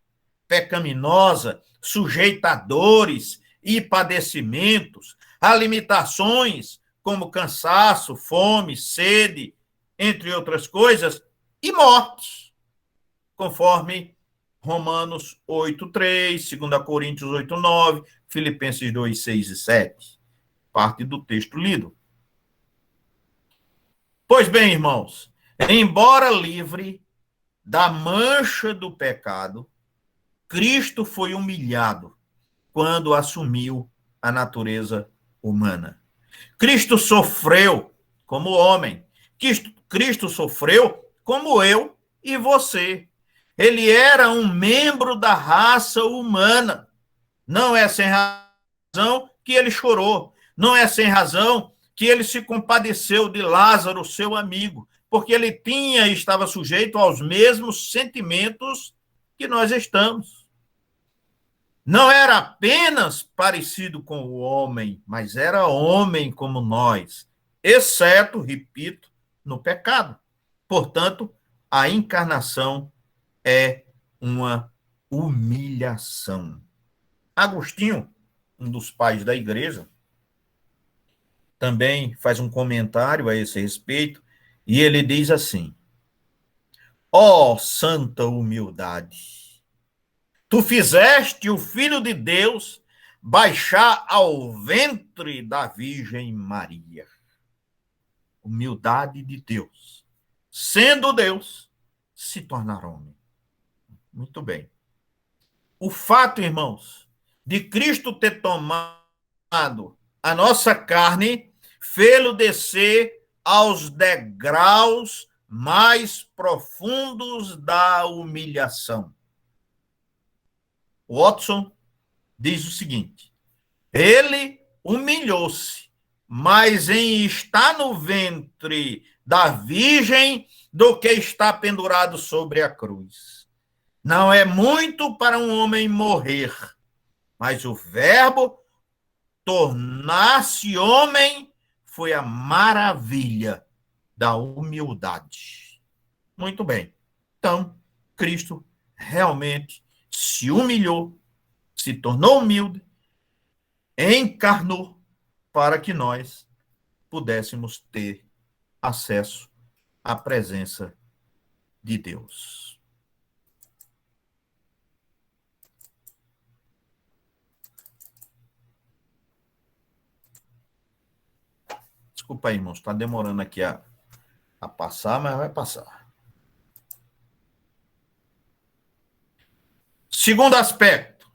pecaminosa, sujeita a dores e padecimentos, a limitações como cansaço, fome, sede, entre outras coisas, e mortes, conforme Romanos 8:3, 2 Coríntios 8:9, Filipenses 2:6 e 7, parte do texto lido. Pois bem, irmãos, embora livre da mancha do pecado, Cristo foi humilhado quando assumiu a natureza humana. Cristo sofreu como homem. Cristo sofreu como eu e você. Ele era um membro da raça humana. Não é sem razão que ele chorou. Não é sem razão que ele se compadeceu de Lázaro, seu amigo, porque ele tinha e estava sujeito aos mesmos sentimentos que nós estamos. Não era apenas parecido com o homem, mas era homem como nós, exceto, repito, no pecado. Portanto, a encarnação é uma humilhação. Agostinho, um dos pais da igreja, também faz um comentário a esse respeito, e ele diz assim: ó santa humildade, tu fizeste o Filho de Deus baixar ao ventre da Virgem Maria. Humildade de Deus. Sendo Deus, se tornar homem. Muito bem. O fato, irmãos, de Cristo ter tomado a nossa carne, fê-lo descer aos degraus mais profundos da humilhação. Watson diz o seguinte: ele humilhou-se, mas em estar no ventre da Virgem do que está pendurado sobre a cruz. Não é muito para um homem morrer, mas o Verbo tornar-se homem foi a maravilha da humildade. Muito bem. Então, Cristo realmente se humilhou, se tornou humilde, encarnou para que nós pudéssemos ter acesso à presença de Deus. Desculpa aí, irmãos, está demorando aqui a passar, mas vai passar. Segundo aspecto,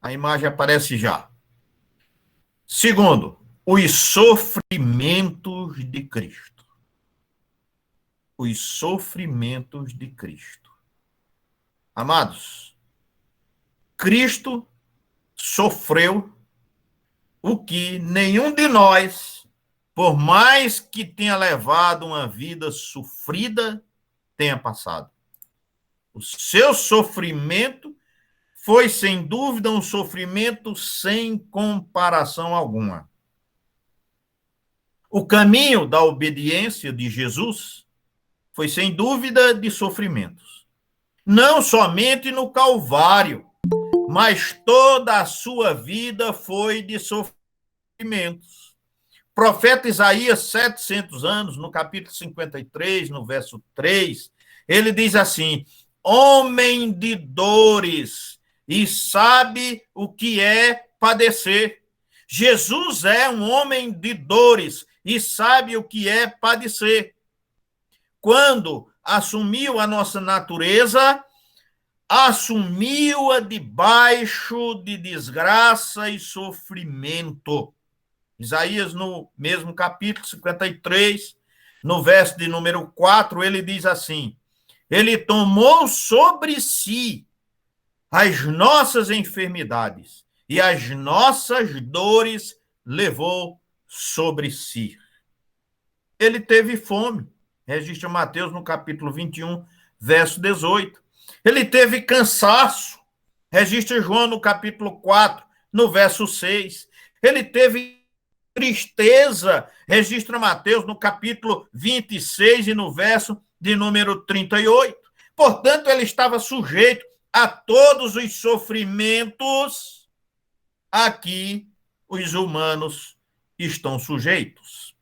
a imagem aparece já. Segundo, os sofrimentos de Cristo. Os sofrimentos de Cristo. Amados, Cristo sofreu o que nenhum de nós, por mais que tenha levado uma vida sofrida, tenha passado. O seu sofrimento foi, sem dúvida, um sofrimento sem comparação alguma. O caminho da obediência de Jesus foi, sem dúvida, de sofrimentos. Não somente no Calvário, mas toda a sua vida foi de sofrimentos. O profeta Isaías, 700 anos, no capítulo 53, no verso 3, ele diz assim: homem de dores, e sabe o que é padecer. Jesus é um homem de dores e sabe o que é padecer. Quando assumiu a nossa natureza, assumiu-a debaixo de desgraça e sofrimento. Isaías, no mesmo capítulo 53, no verso de número 4, ele diz assim: ele tomou sobre si as nossas enfermidades e as nossas dores levou sobre si. Ele teve fome, registra Mateus no capítulo 21, verso 18. Ele teve cansaço, registra João no capítulo 4, no verso 6. Ele teve tristeza, registra Mateus no capítulo 26 e no verso de número 38. Portanto, ele estava sujeito a todos os sofrimentos a que os humanos estão sujeitos.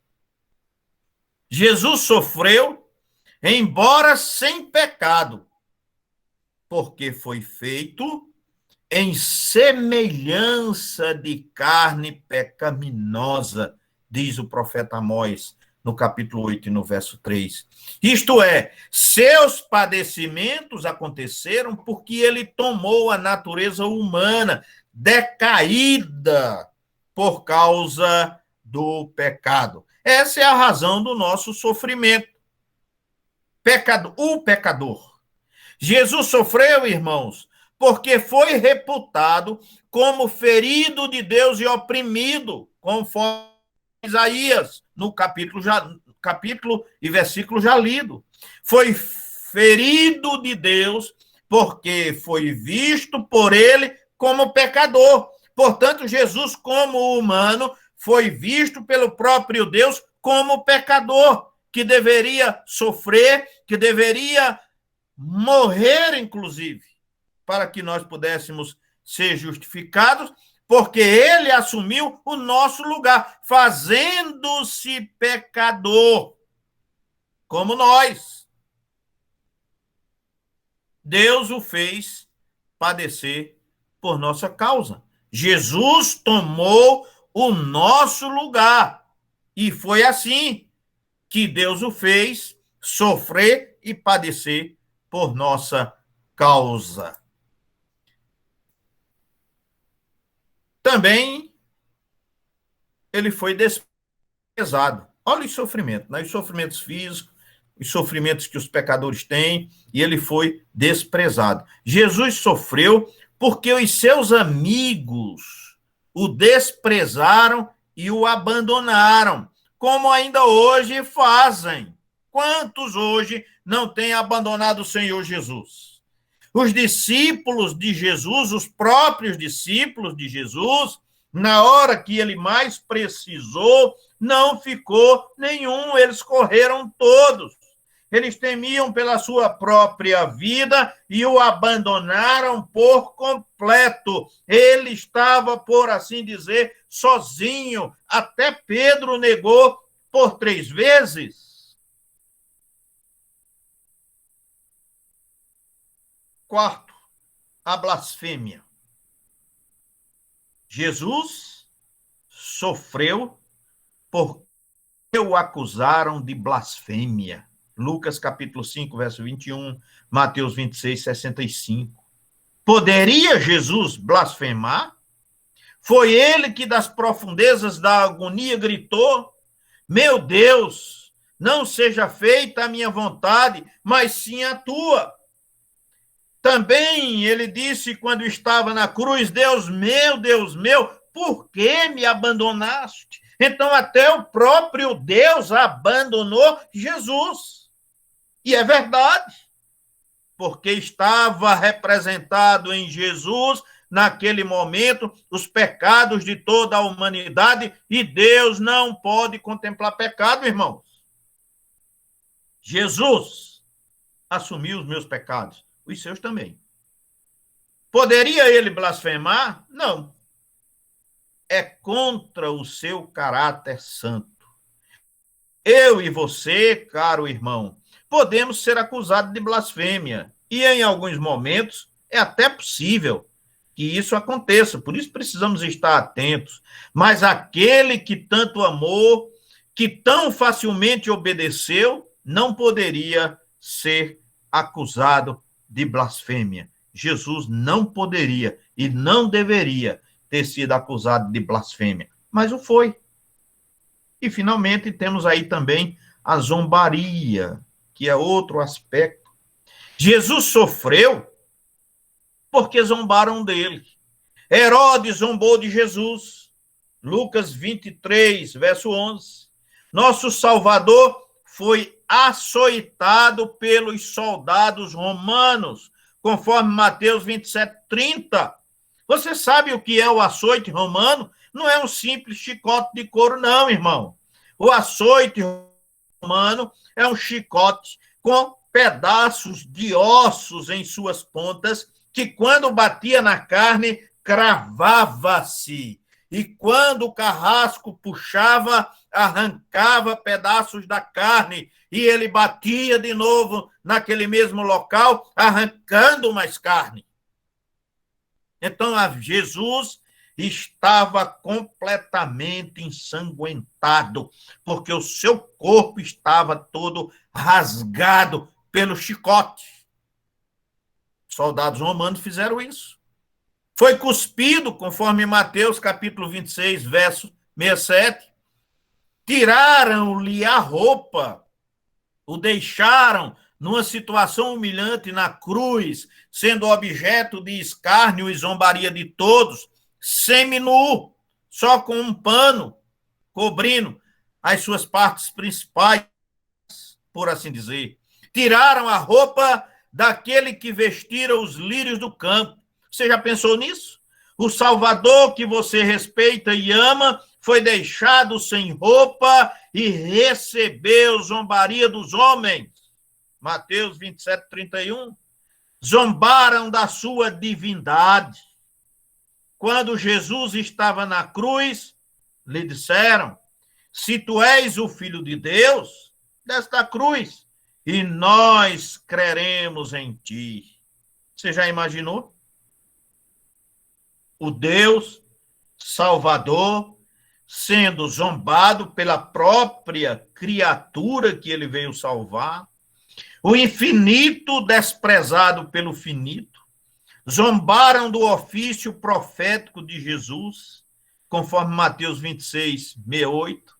Jesus sofreu, embora sem pecado, porque foi feito em semelhança de carne pecaminosa, diz o profeta Amós, no capítulo 8 e no verso 3. Isto é, seus padecimentos aconteceram porque ele tomou a natureza humana decaída por causa do pecado. Essa é a razão do nosso sofrimento. O pecador. Jesus sofreu, irmãos, porque foi reputado como ferido de Deus e oprimido, conforme Isaías, no capítulo e versículo já lido. Foi ferido de Deus porque foi visto por ele como pecador. Portanto, Jesus, como humano, foi visto pelo próprio Deus como pecador, que deveria sofrer, que deveria morrer, inclusive, para que nós pudéssemos ser justificados, porque ele assumiu o nosso lugar, fazendo-se pecador, como nós. Deus o fez padecer por nossa causa. Jesus tomou o nosso lugar, e foi assim que Deus o fez sofrer e padecer por nossa causa. Também ele foi desprezado. Olha os sofrimentos, né? Os sofrimentos físicos, os sofrimentos que os pecadores têm, e ele foi desprezado. Jesus sofreu porque os seus amigos o desprezaram e o abandonaram, como ainda hoje fazem. Quantos hoje não têm abandonado o Senhor Jesus? Os discípulos de Jesus, os próprios discípulos de Jesus, na hora que ele mais precisou, não ficou nenhum, eles correram todos. Eles temiam pela sua própria vida e o abandonaram por completo. Ele estava, por assim dizer, sozinho. Até Pedro negou por 3 vezes. Quarto, a blasfêmia. Jesus sofreu porque o acusaram de blasfêmia. Lucas capítulo 5, verso 21, Mateus 26, 65. Poderia Jesus blasfemar? Foi ele que das profundezas da agonia gritou: meu Deus, não seja feita a minha vontade, mas sim a tua. Também ele disse quando estava na cruz: Deus meu, por que me abandonaste? Então até o próprio Deus abandonou Jesus. E é verdade, porque estava representado em Jesus, naquele momento, os pecados de toda a humanidade, e Deus não pode contemplar pecado, irmãos. Jesus assumiu os meus pecados, os seus também. Poderia ele blasfemar? Não. É contra o seu caráter santo. Eu e você, caro irmão, podemos ser acusados de blasfêmia. E em alguns momentos é até possível que isso aconteça. Por isso precisamos estar atentos. Mas aquele que tanto amou, que tão facilmente obedeceu, não poderia ser acusado de blasfêmia. Jesus não poderia e não deveria ter sido acusado de blasfêmia, mas o foi. E, finalmente, temos aí também a zombaria, que é outro aspecto. Jesus sofreu porque zombaram dele. Herodes zombou de Jesus. Lucas 23, verso 11. Nosso Salvador foi açoitado pelos soldados romanos, conforme Mateus 27, 30. Você sabe o que é o açoite romano? Não é um simples chicote de couro, não, irmão. O açoite romano é um chicote com pedaços de ossos em suas pontas, que quando batia na carne, cravava-se. E quando o carrasco puxava, arrancava pedaços da carne, e ele batia de novo naquele mesmo local, arrancando mais carne. Então, Jesus estava completamente ensanguentado, porque o seu corpo estava todo rasgado pelo chicote. Soldados romanos fizeram isso. Foi cuspido, conforme Mateus, capítulo 26, verso 67. Tiraram-lhe a roupa, o deixaram numa situação humilhante na cruz, sendo objeto de escárnio e zombaria de todos, semi-nu, só com um pano cobrindo as suas partes principais, por assim dizer. Tiraram a roupa daquele que vestira os lírios do campo. Você já pensou nisso? O Salvador que você respeita e ama foi deixado sem roupa e recebeu zombaria dos homens. Mateus 27, 31. Zombaram da sua divindade. Quando Jesus estava na cruz, lhe disseram: se tu és o Filho de Deus, desce da cruz, e nós creremos em ti. Você já imaginou? O Deus Salvador sendo zombado pela própria criatura que ele veio salvar, o infinito desprezado pelo finito, zombaram do ofício profético de Jesus, conforme Mateus 26, 68,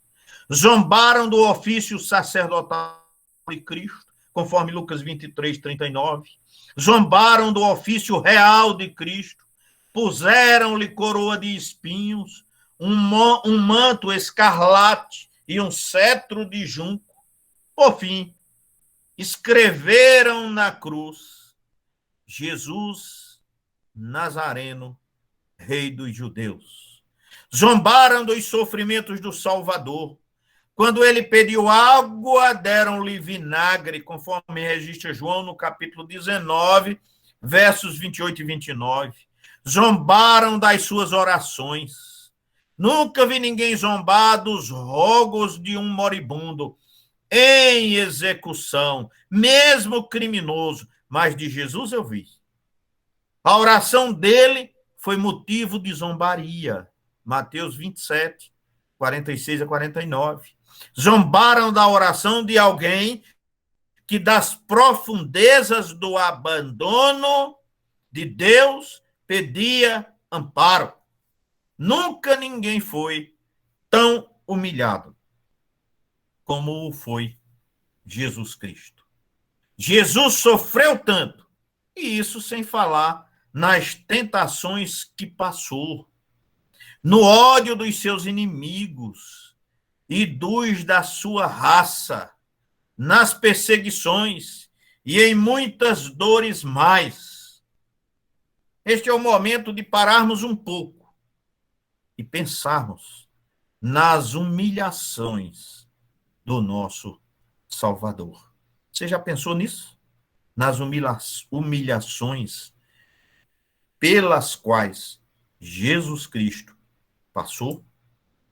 zombaram do ofício sacerdotal de Cristo, conforme Lucas 23, 39, zombaram do ofício real de Cristo, puseram-lhe coroa de espinhos, um manto escarlate e um cetro de junco. Por fim, escreveram na cruz: Jesus Nazareno, Rei dos Judeus. Zombaram dos sofrimentos do Salvador. Quando ele pediu água, deram-lhe vinagre, conforme registra João no capítulo 19, versos 28 e 29. Zombaram das suas orações. Nunca vi ninguém zombar dos rogos de um moribundo em execução, mesmo criminoso, mas de Jesus eu vi. A oração dele foi motivo de zombaria. Mateus 27, 46 a 49. Zombaram da oração de alguém que das profundezas do abandono de Deus pedia amparo. Nunca ninguém foi tão humilhado como foi Jesus Cristo. Jesus sofreu tanto, e isso sem falar nas tentações que passou, no ódio dos seus inimigos e dos da sua raça, nas perseguições e em muitas dores mais. Este é o momento de pararmos um pouco e pensarmos nas humilhações do nosso Salvador. Você já pensou nisso? Nas humilhações pelas quais Jesus Cristo passou?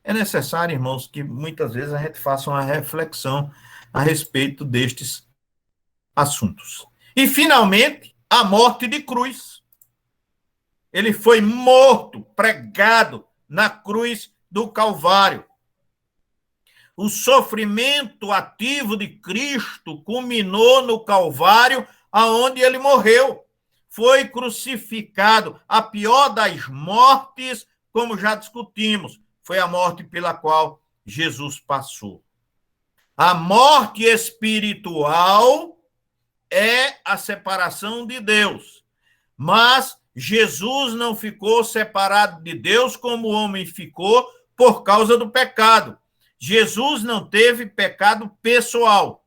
É necessário, irmãos, que muitas vezes a gente faça uma reflexão a respeito destes assuntos. E, finalmente, a morte de cruz. Ele foi morto, pregado na cruz do Calvário. O sofrimento ativo de Cristo culminou no Calvário, aonde ele morreu. Foi crucificado. A pior das mortes, como já discutimos, foi a morte pela qual Jesus passou. A morte espiritual é a separação de Deus. Mas Jesus não ficou separado de Deus como o homem ficou por causa do pecado. Jesus não teve pecado pessoal.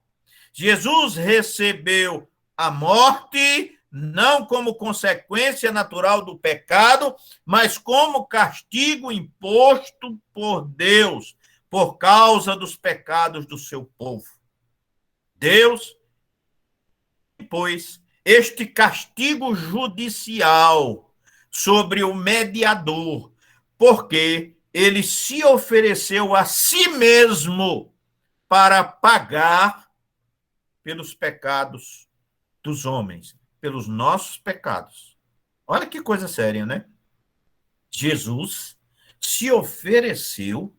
Jesus recebeu a morte não como consequência natural do pecado, mas como castigo imposto por Deus, por causa dos pecados do seu povo. Deus, pois, este castigo judicial sobre o mediador, porque ele se ofereceu a si mesmo para pagar pelos pecados dos homens, pelos nossos pecados. Olha que coisa séria, né? Jesus se ofereceu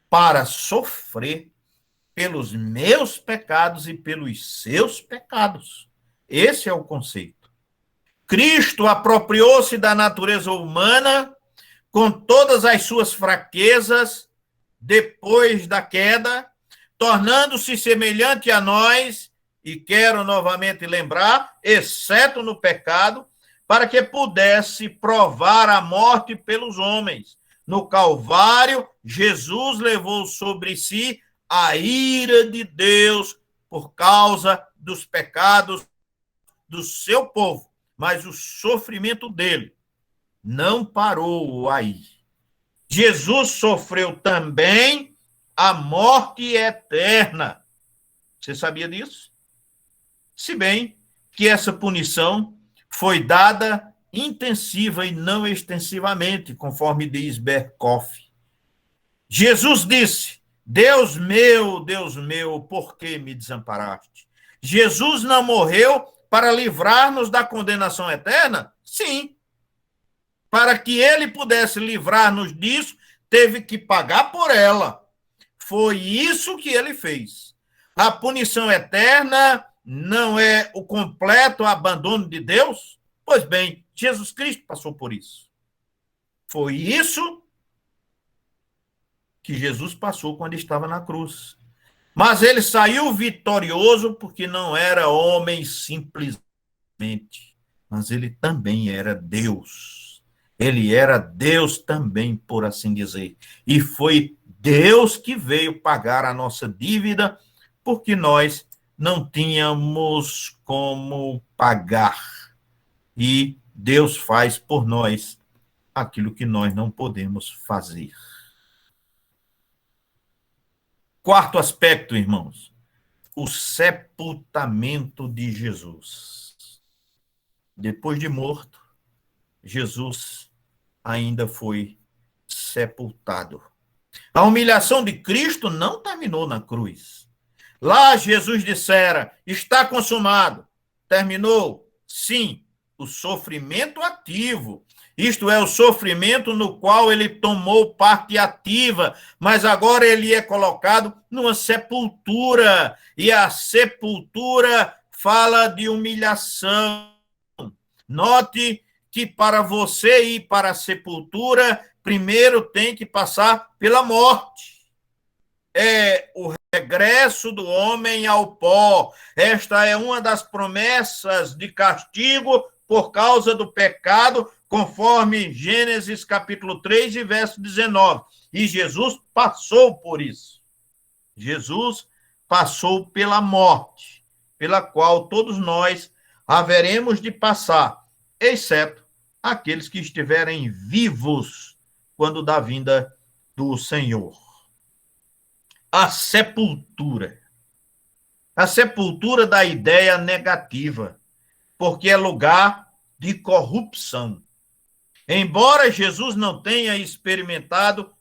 para sofrer pelos meus pecados e pelos seus pecados. Esse é o conceito. Cristo apropriou-se da natureza humana com todas as suas fraquezas depois da queda, tornando-se semelhante a nós, e quero novamente lembrar, exceto no pecado, para que pudesse provar a morte pelos homens. No Calvário, Jesus levou sobre si a ira de Deus por causa dos pecados do seu povo, mas o sofrimento dele não parou aí. Jesus sofreu também a morte eterna. Você sabia disso? Se bem que essa punição foi dada intensiva e não extensivamente, conforme diz Berkhoff. Jesus disse: Deus meu, por que me desamparaste? Jesus não morreu para livrar-nos da condenação eterna? Sim. Para que ele pudesse livrar-nos disso, teve que pagar por ela. Foi isso que ele fez. A punição eterna não é o completo abandono de Deus? Pois bem, Jesus Cristo passou por isso. Foi isso que Jesus passou quando estava na cruz. Mas ele saiu vitorioso porque não era homem simplesmente, mas ele também era Deus. Ele era Deus também, por assim dizer. E foi Deus que veio pagar a nossa dívida, porque nós não tínhamos como pagar. E Deus faz por nós aquilo que nós não podemos fazer. Quarto aspecto, irmãos, o sepultamento de Jesus. Depois de morto, Jesus ainda foi sepultado. A humilhação de Cristo não terminou na cruz. Lá Jesus dissera: está consumado. Terminou? Sim, o sofrimento ativo. Isto é, o sofrimento no qual ele tomou parte ativa, mas agora ele é colocado numa sepultura, e a sepultura fala de humilhação. Note que para você ir para a sepultura, primeiro tem que passar pela morte. É o regresso do homem ao pó. Esta é uma das promessas de castigo por causa do pecado, conforme Gênesis capítulo 3 e verso 19. E Jesus passou por isso. Jesus passou pela morte, pela qual todos nós haveremos de passar, exceto aqueles que estiverem vivos quando da vinda do Senhor. A sepultura. A sepultura da ideia negativa, porque é lugar de corrupção. Embora Jesus não tenha experimentado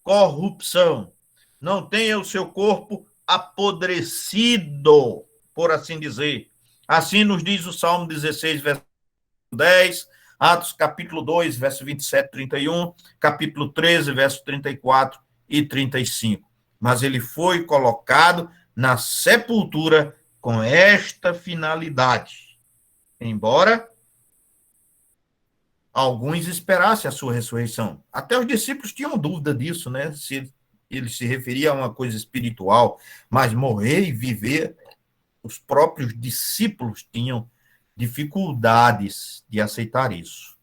corrupção, não tenha o seu corpo apodrecido, por assim dizer. Assim nos diz o Salmo 16, verso 10, Atos capítulo 2, verso 27 e 31, capítulo 13, verso 34 e 35. Mas ele foi colocado na sepultura com esta finalidade. Embora alguns esperassem a sua ressurreição. Até os discípulos tinham dúvida disso, né? Se ele se referia a uma coisa espiritual, mas morrer e viver, os próprios discípulos tinham dificuldades de aceitar isso.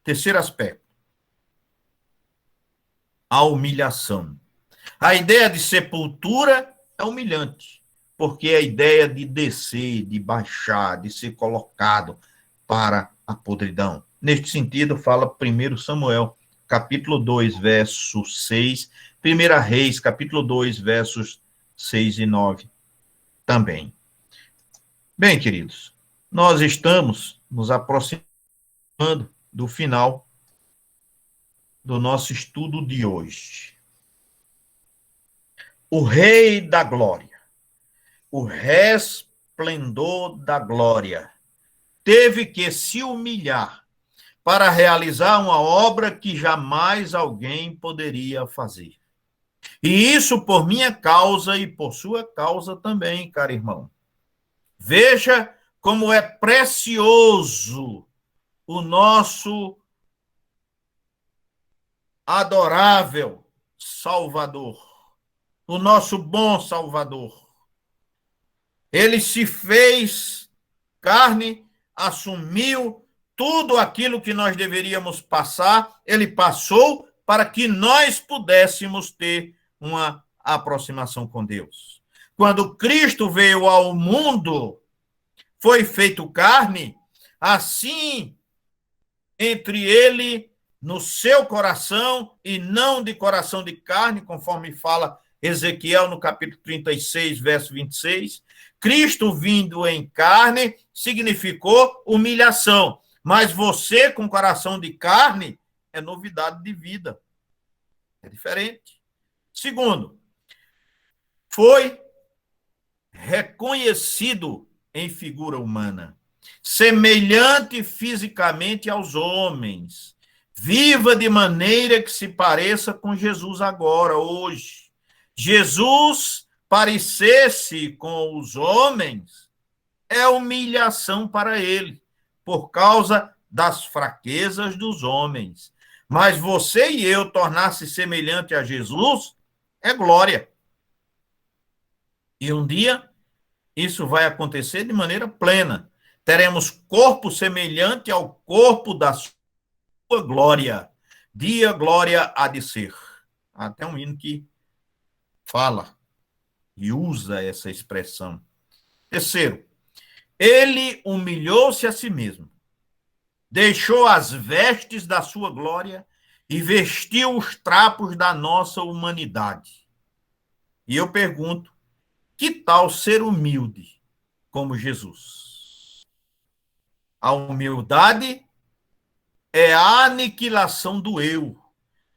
Terceiro aspecto, a humilhação. A ideia de sepultura é humilhante, porque é a ideia de descer, de baixar, de ser colocado para a podridão. Neste sentido, fala 1 Samuel, capítulo 2, verso 6, 1 Reis, capítulo 2, versos 6 e 9 também. Bem, queridos, nós estamos nos aproximando do final do nosso estudo de hoje. O Rei da Glória, o resplendor da glória, teve que se humilhar para realizar uma obra que jamais alguém poderia fazer. E isso por minha causa e por sua causa também, caro irmão. Veja como é precioso o nosso adorável Salvador, o nosso bom Salvador. Ele se fez carne, assumiu tudo aquilo que nós deveríamos passar, ele passou para que nós pudéssemos ter uma aproximação com Deus. Quando Cristo veio ao mundo, foi feito carne, assim, entre ele, no seu coração, e não de coração de carne, conforme fala Ezequiel no capítulo 36, verso 26, Cristo vindo em carne significou humilhação, mas você com coração de carne é novidade de vida. É diferente. Segundo, foi reconhecido em figura humana, semelhante fisicamente aos homens, viva de maneira que se pareça com Jesus agora, hoje. Jesus parecesse com os homens é humilhação para ele, por causa das fraquezas dos homens. Mas você e eu tornar-se semelhante a Jesus é glória. E um dia isso vai acontecer de maneira plena. Teremos corpo semelhante ao corpo da sua glória. Dia glória há de ser. Há até um hino que fala e usa essa expressão. Terceiro, ele humilhou-se a si mesmo, deixou as vestes da sua glória e vestiu os trapos da nossa humanidade. E eu pergunto, que tal ser humilde como Jesus? A humildade é a aniquilação do eu.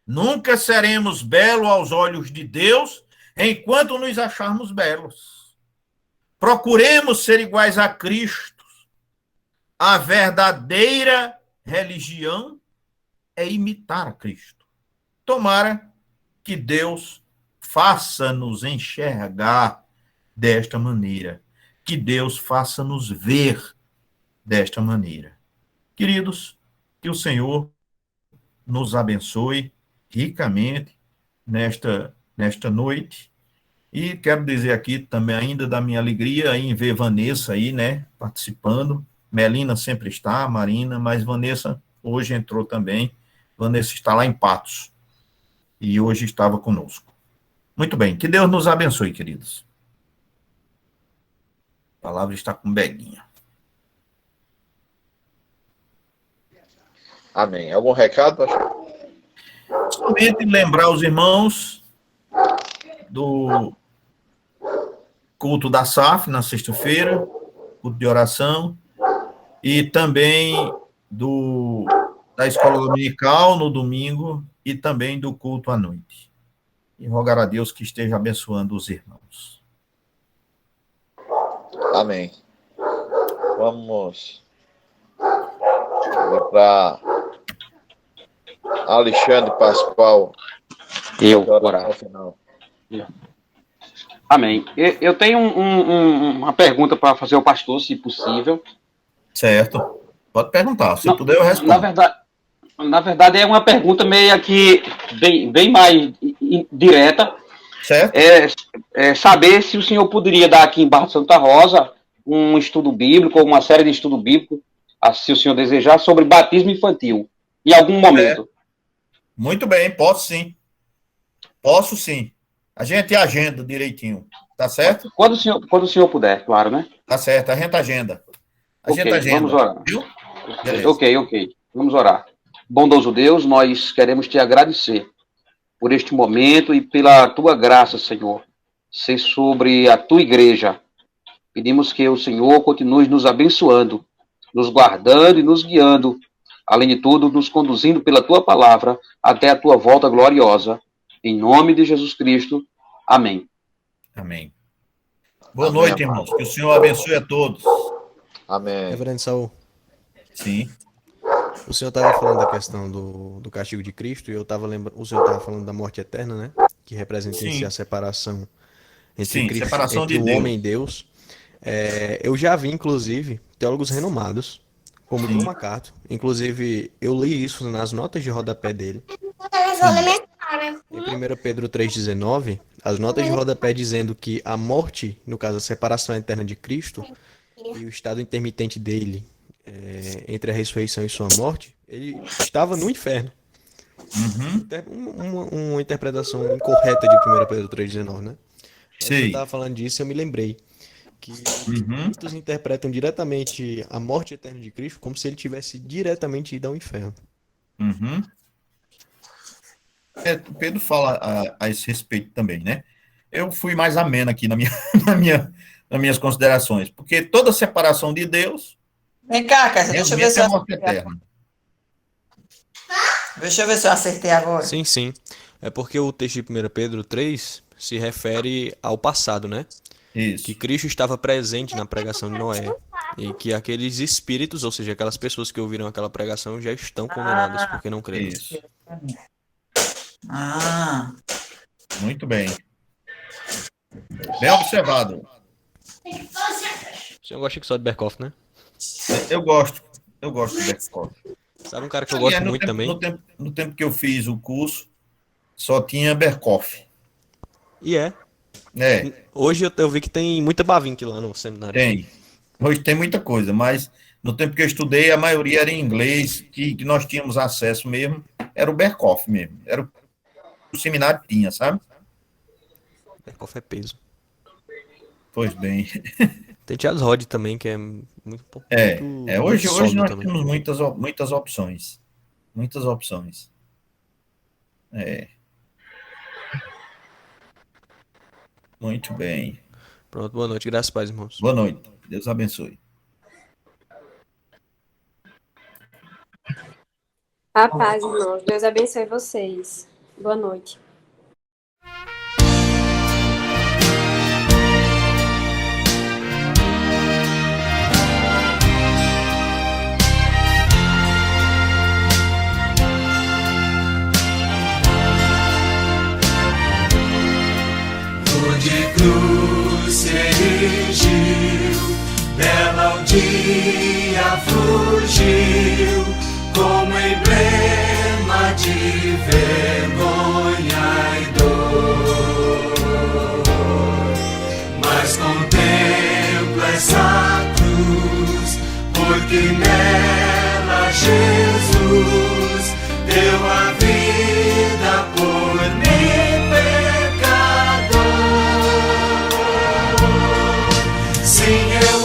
Nunca seremos belos aos olhos de Deus enquanto nos acharmos belos. Procuremos ser iguais a Cristo. A verdadeira religião é imitar a Cristo. Tomara que Deus faça-nos enxergar desta maneira, que Deus faça-nos ver desta maneira. Queridos, que o Senhor nos abençoe ricamente nesta noite. E quero dizer aqui também ainda da minha alegria em ver Vanessa aí, né, participando. Melina sempre está, Marina, mas Vanessa hoje entrou também. Vanessa está lá em Patos e hoje estava conosco. Muito bem, que Deus nos abençoe, queridos. A palavra está com Beguinha. Amém. Algum recado, pastor? Somente lembrar os irmãos do culto da SAF na sexta-feira, culto de oração, e também da escola dominical no domingo e também do culto à noite. E rogar a Deus que esteja abençoando os irmãos. Amém. Vamos para Alexandre Pascoal. Eu, Oração orar. final. Amém. Eu tenho uma pergunta para fazer ao pastor, se possível. Certo. Pode perguntar. Se Não, puder, eu respondo. Na verdade, é uma pergunta meio que bem mais direta. Certo? É saber se o senhor poderia dar aqui em Barra de Santa Rosa um estudo bíblico, ou uma série de estudo bíblico, se o senhor desejar, sobre batismo infantil, em algum momento. Muito bem, posso sim. Posso sim. A gente agenda direitinho, tá certo? Quando o senhor puder, claro, né? Tá certo, a gente agenda. A gente agenda. Vamos orar. Viu? Beleza. Ok. Vamos orar. Bondoso Deus, nós queremos te agradecer por este momento e pela tua graça, Senhor, ser sobre a tua igreja. Pedimos que o Senhor continue nos abençoando, nos guardando e nos guiando, além de tudo, nos conduzindo pela tua palavra até a tua volta gloriosa. Em nome de Jesus Cristo. Amém. Amém. Boa noite, irmãos. Que o Senhor abençoe a todos. Amém. Reverendo Saul, Sim. o senhor estava falando da questão do castigo de Cristo e eu estava lembrando, o senhor estava falando da morte eterna, né? Que representa em si a separação entre Cristo, separação entre de o Deus. homem e Deus. Eu já vi, inclusive, teólogos renomados, como John MacArthur. Inclusive, eu li isso nas notas de rodapé dele. Em 1 Pedro 3,19, as notas de rodapé dizendo que a morte, no caso a separação eterna de Cristo, e o estado intermitente dele, entre a ressurreição e sua morte, ele estava no inferno. Uma interpretação incorreta de 1 Pedro 3,19, né? Quando eu estava falando disso, eu me lembrei que muitos interpretam diretamente a morte eterna de Cristo como se ele tivesse diretamente ido ao inferno. Pedro fala a esse respeito também, né? Eu fui mais ameno aqui nas minhas considerações, porque toda separação de Deus Vem cá, Cássio, deixa eu ver se é eu morte acertei. eterna. Deixa eu ver se eu acertei agora. Sim. É porque o texto de 1 Pedro 3 se refere ao passado, né? Isso. Que Cristo estava presente na pregação de Noé e que aqueles espíritos, ou seja, aquelas pessoas que ouviram aquela pregação já estão condenadas porque não creram. Isso. Muito bem. Bem observado. O senhor gosta que só de Berkoff, né? Eu gosto do Berkoff. Sabe um cara que eu gosto muito também? No tempo que eu fiz o curso, só tinha Berkoff. E hoje eu vi que tem muita Bavinck lá no seminário. Tem. Hoje tem muita coisa, mas no tempo que eu estudei, a maioria era em inglês, que nós tínhamos acesso mesmo, era o Berkoff mesmo. Era o seminário que tinha, sabe? Berkoff é peso. Pois bem. Tem Charles Rod também, que é muito hoje nós também. temos muitas opções. Muitas opções. Muito bem. Pronto, boa noite. Graças a Deus, irmãos. Boa noite. Deus abençoe. A paz, irmãos. Deus abençoe vocês. Boa noite. De cruz se erigiu, dela um dia fugiu, como emblema de vergonha e dor. Mas contemplo essa cruz, porque nela Jesus deu a vida por mim. Sim, eu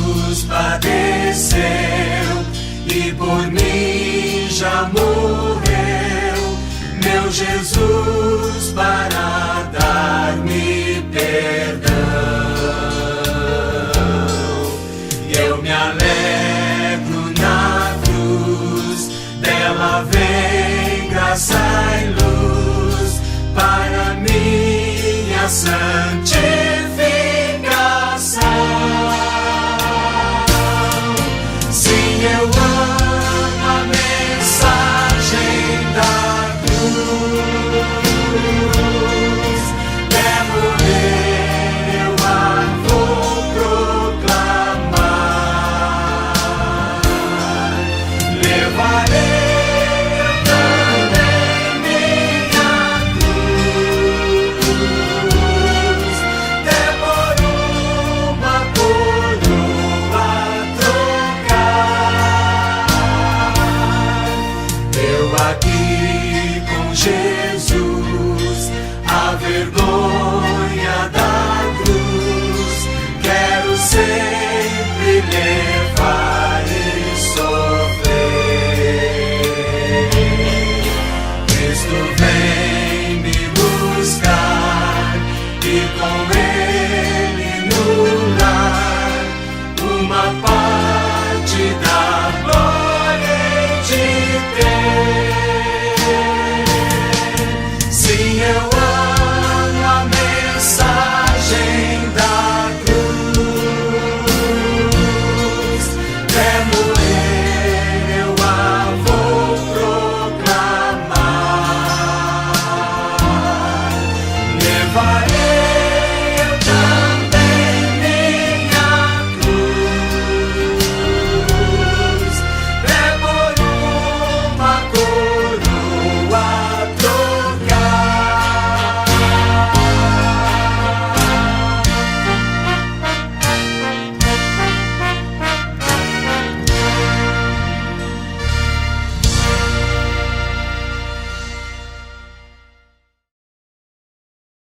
cruz padeceu e por mim já morreu, meu Jesus, para dar-me perdão. E eu me alegro na cruz, dela vem graça e luz para minha santificação.